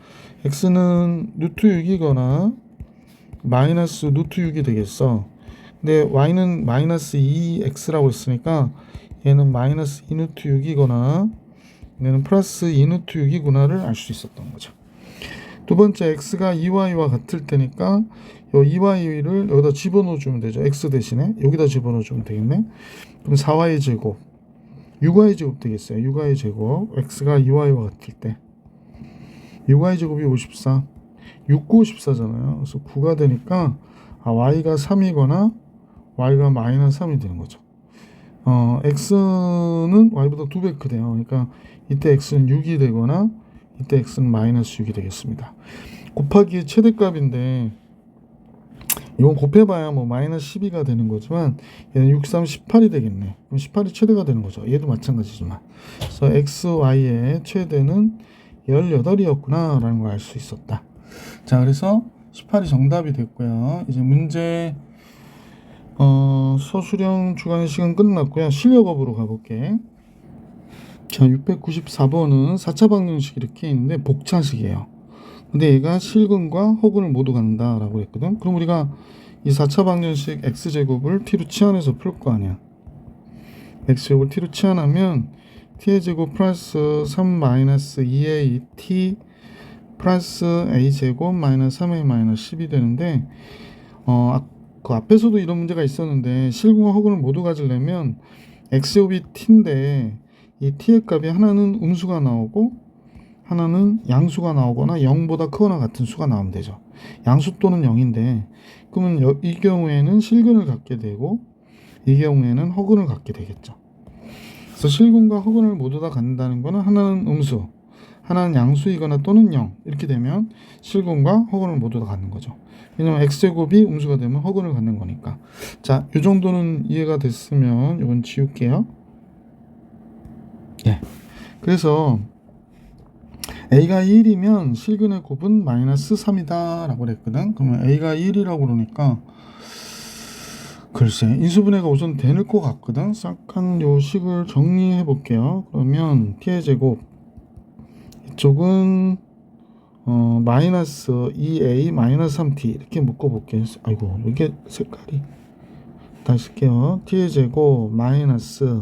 A: x는 루트 6이거나 마이너스 루트 6이 되겠어. 근데 y는 마이너스 2x라고 했으니까 얘는 마이너스 2 루트 6이거나 얘는 플러스 2 루트 6이구나를 알 수 있었던 거죠. 두 번째 x가 2y와 같을 때니까 이 2y를 여기다 집어넣어주면 되죠. x 대신에 여기다 집어넣어주면 되겠네. 그럼 4y 제곱 6y 제곱 되겠어요. 6y 제곱 x가 2y와 같을 때 6y 제곱이 54 6, 9, 54잖아요. 그래서 9가 되니까 y가 3이거나 y가 마이너스 3이 되는 거죠. x는 y보다 2배 크대요. 그러니까 이때 x는 6이 되거나 이때 x는 마이너스 6이 되겠습니다. 곱하기의 최대값인데 이건 곱해봐야 뭐 마이너스 12가 되는 거지만 얘는 6, 3, 18이 되겠네. 그럼 18이 최대가 되는 거죠. 얘도 마찬가지지만. 그래서 x, y의 최대는 18이었구나 라는 걸 알 수 있었다. 자, 그래서 18이 정답이 됐고요. 이제 문제 서술형 주관식은 끝났고요. 실력업으로 가볼게. 자, 694번은 4차 방정식 이렇게 있는데 복차식이에요. 근데 얘가 실근과 허근을 모두 간다라고 했거든. 그럼 우리가 이 4차 방정식 x제곱을 t로 치환해서 풀 거 아니야. x제곱을 t로 치환하면 t의 제곱 플러스 3 마이너스 2a t 플러스 a제곱 마이너스 3a 마이너스 10이 되는데 그 앞에서도 이런 문제가 있었는데 실근과 허근을 모두 가지려면 x제곱이 t인데 이 t의 값이 하나는 음수가 나오고 하나는 양수가 나오거나 0보다 크거나 같은 수가 나오면 되죠. 양수 또는 0인데 그러면 이 경우에는 실근을 갖게 되고 이 경우에는 허근을 갖게 되겠죠. 그래서 실근과 허근을 모두 다 갖는다는 거는 하나는 음수, 하나는 양수이거나 또는 0 이렇게 되면 실근과 허근을 모두 다 갖는 거죠. 왜냐면 x제곱이 음수가 되면 허근을 갖는 거니까. 자, 이 정도는 이해가 됐으면 이건 지울게요. 예. 그래서 a가 1이면 실근의 곱은 마이너스 3이다 라고 그랬거든. 그러면 a가 1이라고 그러니까 글쎄 인수분해가 우선 되는 것 같거든. 잠깐 요 식을 정리해 볼게요. 그러면 t의 제곱 이쪽은 마이너스 2a 마이너스 3t 이렇게 묶어 볼게요. 아이고 이게 색깔이 다시 쓸게요. t의 제곱 마이너스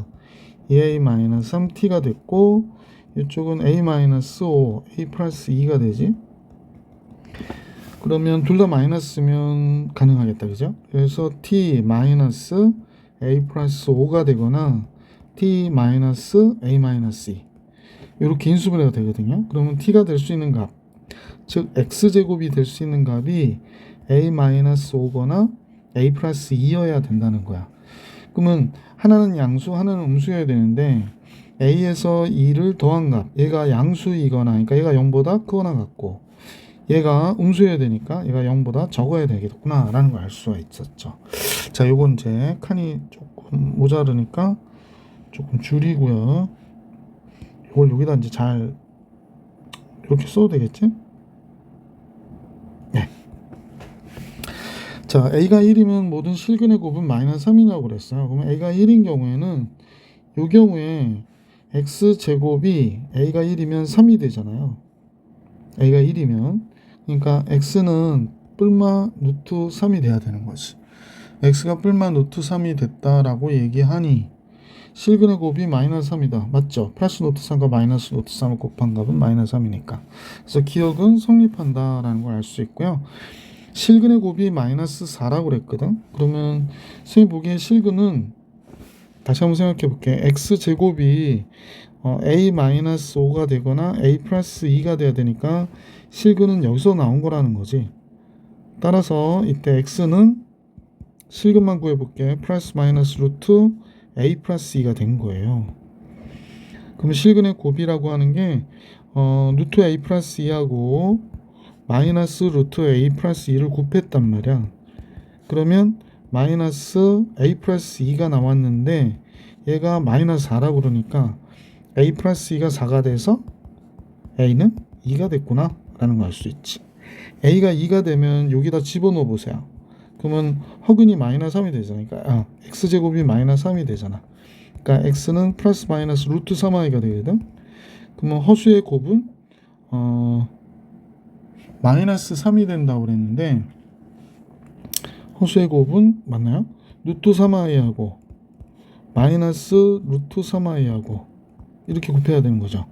A: 2a 마이너스 3t가 됐고 이쪽은 a 마이너스 5 a 플러스 2가 되지. 그러면 둘 다 마이너스면 가능하겠다, 그죠? 그래서 t 마이너스 a 플러스 5가 되거나 t 마이너스 a 마이너스 2 이렇게 인수분해가 되거든요. 그러면 t가 될 수 있는 값, 즉 x제곱이 될 수 있는 값이 a 마이너스 5거나 a 플러스 2여야 된다는 거야. 그러면 하나는 양수, 하나는 음수여야 되는데 a에서 2를 더한 값, 얘가 양수이거나 그러니까 얘가 0보다 크거나 같고 얘가 음수여야 되니까 얘가 0보다 적어야 되겠구나 라는 걸 알 수가 있었죠. 자, 요건 이제 칸이 조금 모자르니까 조금 줄이고요. 이걸 여기다 이제 잘 이렇게 써도 되겠지? 네. 자, a가 1이면 모든 실근의 곱은 마이너스 3이라고 그랬어요. 그러면 a가 1인 경우에는 이 경우에 x제곱이 a가 1이면 3이 되잖아요. a가 1이면 그러니까 x는 뿔마 루트 3이 돼야 되는 거지. x가 뿔마 루트 3이 됐다라고 얘기하니 실근의 곱이 마이너스 3이다. 맞죠? 플러스 루트 3과 마이너스 루트 3을 곱한 값은 마이너스 3이니까. 그래서 기억은 성립한다라는 걸 알 수 있고요. 실근의 곱이 마이너스 4라고 그랬거든. 그러면 선생님 보기에 실근은 다시 한번 생각해 볼게. x제곱이 a 마이너스 5가 되거나 a 플러스 2가 돼야 되니까 실근은 여기서 나온 거라는 거지. 따라서 이때 x는 실근만 구해볼게. 플러스 마이너스 루트 a 플러스 2가 된 거예요. 그럼 실근의 곱이라고 하는 게 루트 a 플러스 2하고 마이너스 루트 a 플러스 2를 곱했단 말이야. 그러면 마이너스 a 플러스 2가 나왔는데 얘가 마이너스 4라고 그러니까 a 플러스 2가 4가 돼서 a는 2가 됐구나 라는 걸 알 수 있지. a가 2가 되면 여기다 집어넣어 보세요. 그러면 허근이 마이너스 3이 되잖아. 그러니까 x제곱이 마이너스 3이 되잖아. 그러니까 x는 플러스 마이너스 루트 3i가 되거든. 그러면 허수의 곱은 마이너스 3이 된다고 그랬는데 허수의 곱은 맞나요? 루트 3i하고 마이너스 루트 3i하고 이렇게 곱해야 되는 거죠.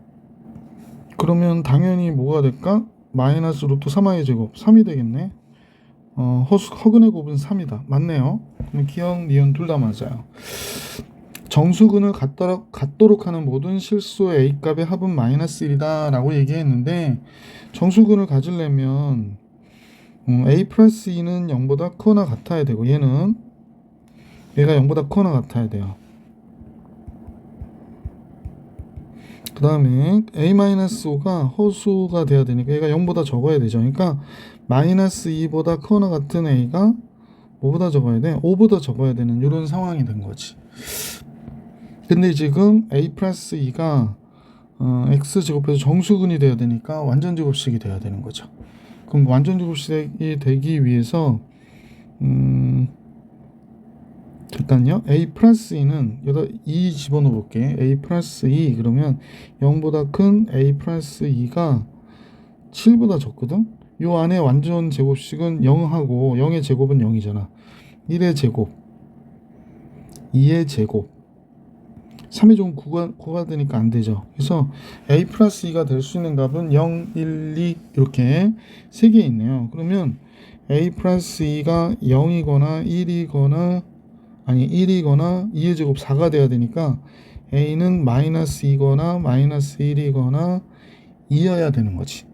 A: 그러면 당연히 뭐가 될까? 마이너스 루트 3i 제곱 3이 되겠네. 허근의 곱은 3이다. 맞네요. 그럼 기억, 니은 둘 다 맞아요. 정수근을 갖도록 하는 모든 실수 A값의 합은 마이너스 1이다 라고 얘기했는데 정수근을 가지려면 A 플러스 2는 0보다 크거나 같아야 되고 얘가 0보다 크거나 같아야 돼요. 그 다음에 A-5가 허수가 돼야 되니까 얘가 0보다 적어야 되죠. 그러니까 마이너스 2보다 크거나 같은 A가 뭐보다 적어야 돼? 5보다 적어야 되는 이런 상황이 된 거지. 근데 지금 A 플러스 2가 X제곱해서 정수근이 돼야 되니까 완전제곱식이 돼야 되는 거죠. 그럼 완전제곱식이 되기 위해서 잠깐요. A 플러스 2는 여기다 2 집어넣어 볼게. A 플러스 2 그러면 0보다 큰 A 플러스 2가 7보다 적거든. 요 안에 완전 제곱식은 0하고 0의 제곱은 0이잖아. 1의 제곱 2의 제곱 3의 제곱 9가 되니까 안 되죠. 그래서 A 플러스 2가 될 수 있는 값은 0, 1, 2 이렇게 3개 있네요. 그러면 A 플러스 2가 0이거나 1이거나 2의 제곱 4가 돼야 되니까 A는 마이너스 2거나 마이너스 1이거나 2여야 되는 거지.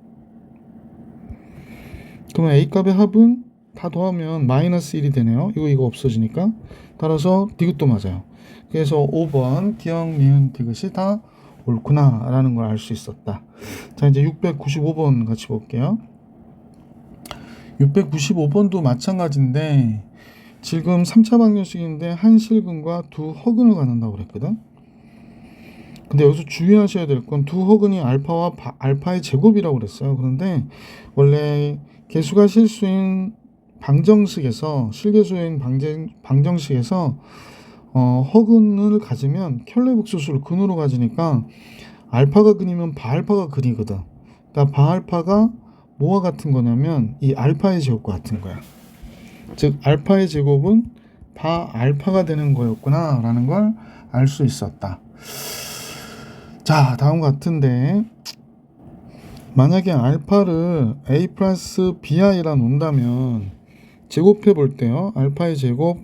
A: 그러면 A 값의 합은 다 더하면 마이너스 1이 되네요. 이거 없어지니까. 따라서 디귿도 맞아요. 그래서 5번 기억, 니은, 디귿이 다 옳구나 라는 걸 알 수 있었다. 자, 이제 695번 같이 볼게요. 695번도 마찬가지인데 지금 3차 방정식인데 한 실근과 두 허근을 갖는다고 그랬거든. 근데 여기서 주의하셔야 될 건 두 허근이 알파와 알파의 제곱이라고 그랬어요. 그런데 원래 개수가 실수인 방정식에서 실개수인 방정식에서 허근을 가지면 켤레복소수를 근으로 가지니까 알파가 근이면 바알파가 근이거든. 그러니까 바알파가 뭐와 같은 거냐면 이 알파의 제곱과 같은 거야. 즉 알파의 제곱은 바알파가 되는 거였구나 라는 걸 알 수 있었다. 자, 다음과 같은데 만약에 알파를 A 플러스 BI라 놓는다면 제곱해 볼 때요. 알파의 제곱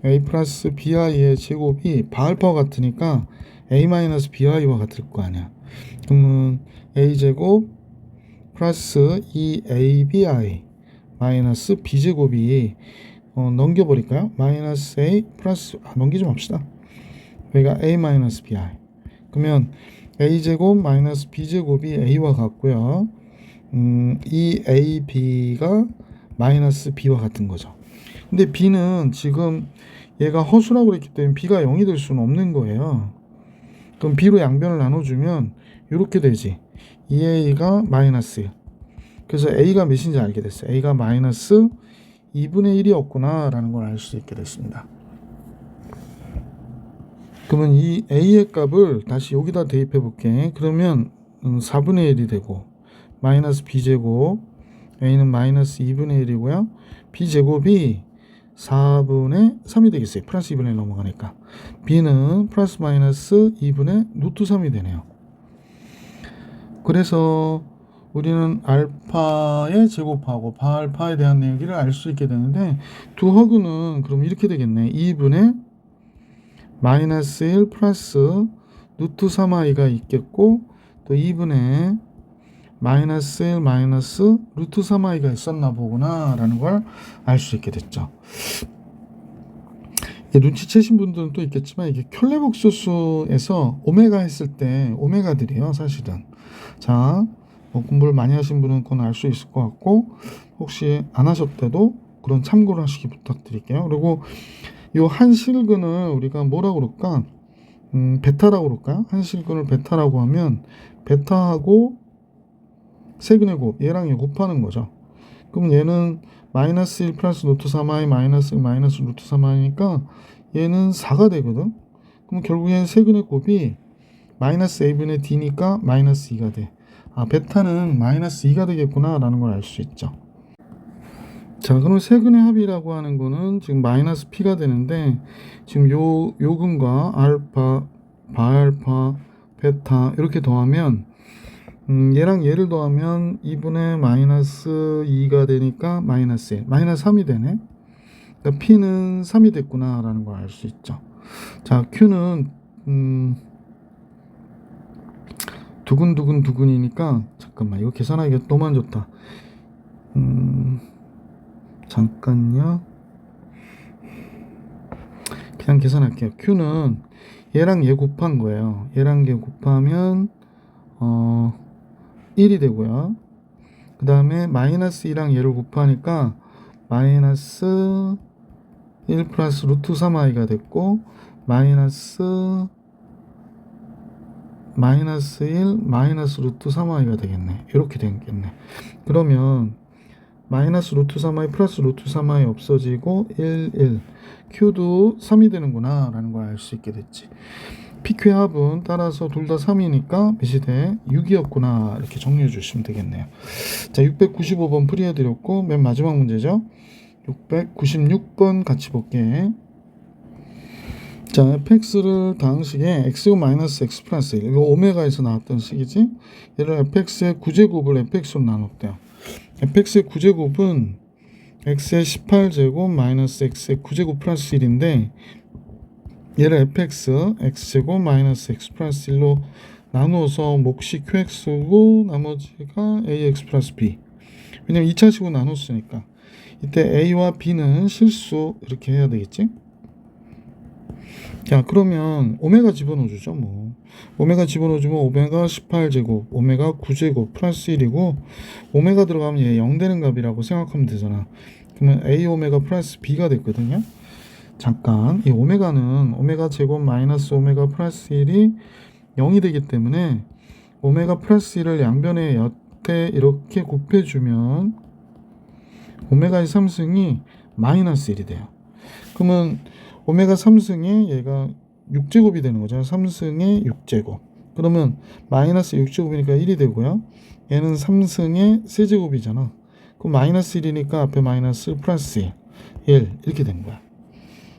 A: A 플러스 BI의 제곱이 바알파와 같으니까 A 마이너스 BI와 같을 거 아니야. 그러면 A 제곱 플러스 2ABI 마이너스 B제곱이 넘겨버릴까요? 마이너스 A 플러스 넘기지 맙시다. 여기가 A 마이너스 BI 그러면 A제곱 마이너스 B제곱이 A와 같고요. 이 AB가 마이너스 B와 같은 거죠. 근데 B는 지금 얘가 허수라고 그랬기 때문에 B가 0이 될 수는 없는 거예요. 그럼 B로 양변을 나눠주면 이렇게 되지. 2A가 마이너스 1. 그래서 A가 몇인지 알게 됐어요. A가 마이너스 2분의 1이었구나 라는 걸 알 수 있게 됐습니다. 그러면 이 A의 값을 다시 여기다 대입해 볼게. 그러면 4분의 1이 되고 마이너스 b제곱, a는 마이너스 2분의 1이고요. b제곱이 4분의 3이 되겠어요. 플러스 2분의 1 넘어가니까. b는 플러스 마이너스 2분의 루트 3이 되네요. 그래서 우리는 알파의 제곱하고 바알파에 대한 얘기를 알 수 있게 되는데, 두 허근은 그럼 이렇게 되겠네. 2분의 마이너스 1 플러스 루트 3i가 있겠고, 또 2분의 마이너스 1 마이너스 루트 3i가 있었나 보구나 라는 걸 알 수 있게 됐죠. 눈치채신 분들은 또 있겠지만, 이게 켤레복소수에서 오메가 했을 때 오메가들이에요, 사실은. 자, 공부를 많이 하신 분은 그건 알 수 있을 것 같고, 혹시 안 하셨대도 그런 참고를 하시기 부탁드릴게요. 그리고 이 한 실근을 우리가 뭐라고 그럴까? 베타라고 그럴까요? 한 실근을 베타라고 하면 베타하고 세근의 곱, 얘랑 얘 곱하는 거죠. 그럼 얘는 마이너스 1 플러스 루트 3i 마이너스 1 마이너스 루트 3i니까 얘는 4가 되거든. 그럼 결국엔 세근의 곱이 마이너스 a분의 d니까 마이너스 2가 돼. 아, 베타는 마이너스 2가 되겠구나 라는 걸 알 수 있죠. 자, 그럼 세근의 합이라고 하는 거는 지금 마이너스 p가 되는데, 지금 요 근과 알파, 바알파, 베타 이렇게 더하면 얘랑 얘를 더하면 2분의 마이너스 2가 되니까 마이너스 1, 마이너스 3이 되네. 그러니까 p는 3이 됐구나 라는 걸 알 수 있죠. 자, q는 두근이니까, 잠깐만, 이거 계산하기가 너무 안 좋다. 잠깐요. 그냥 계산할게요. q는 얘랑 얘 곱한 거예요. 얘랑 얘 곱하면 1이 되고요. 그 다음에 마이너스 2랑 얘를 곱하니까 마이너스 1 플러스 루트 3i가 됐고, 마이너스 1 마이너스 루트 3i가 되겠네. 이렇게 되겠네. 그러면 마이너스 루트 3i 플러스 루트 3i 없어지고 1 q도 3이 되는구나 라는 걸 알 수 있게 됐지. PQ의 합은 따라서 둘 다 3이니까 몇이 돼? 6이었구나 이렇게 정리해 주시면 되겠네요. 자, 695번 풀이해 드렸고, 맨 마지막 문제죠. 696번 같이 볼게. 자, fx를 다항식에 x제곱 마이너스 x 플러스 1, 이거 오메가에서 나왔던 식이지. 얘를 fx의 9제곱을 fx로 나눴대요. fx의 9제곱은 x의 18제곱 마이너스 x의 9제곱 플러스 1인데, 얘를 fx x제곱 마이너스 x 플러스 1로 나누어서 몫이 qx고 나머지가 ax 플러스 b. 왜냐면 2차식으로 나눴으니까 이때 a와 b는 실수 이렇게 해야 되겠지. 자, 그러면 오메가 집어넣어주죠. 뭐 오메가 집어넣어주면 오메가 18제곱 오메가 9제곱 플러스 1이고, 오메가 들어가면 얘 0 되는 값이라고 생각하면 되잖아. 그러면 a 오메가 플러스 b가 됐거든요. 잠깐, 이 오메가는 오메가 제곱 마이너스 오메가 플러스 1이 0이 되기 때문에 오메가 플러스 1을 양변에 여태 이렇게 곱해주면 오메가의 3승이 마이너스 1이 돼요. 그러면 오메가 3승에 얘가 6제곱이 되는 거죠. 3승에 6제곱. 그러면 마이너스 6제곱이니까 1이 되고요. 얘는 3승에 세제곱이잖아. 그럼 마이너스 1이니까 앞에 마이너스 1 플러스 1 이렇게 된 거야.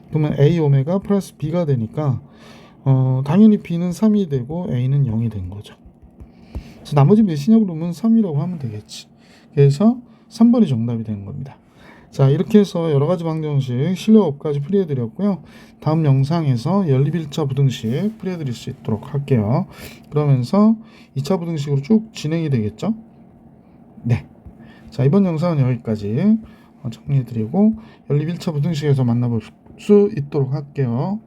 A: 그러면 a 오메가 플러스 b가 되니까 당연히 b는 3이 되고 a는 0이 된 거죠. 그래서 나머지 몇이냐 그러면 3이라고 하면 되겠지. 그래서 3번이 정답이 되는 겁니다. 자, 이렇게 해서 여러 가지 방정식 실력업까지 풀이해 드렸고요. 다음 영상에서 연립 1차 부등식 풀이해 드릴 수 있도록 할게요. 그러면서 2차 부등식으로 쭉 진행이 되겠죠. 네. 자, 이번 영상은 여기까지 정리해 드리고 연립 1차 부등식에서 만나볼 수 있도록 할게요.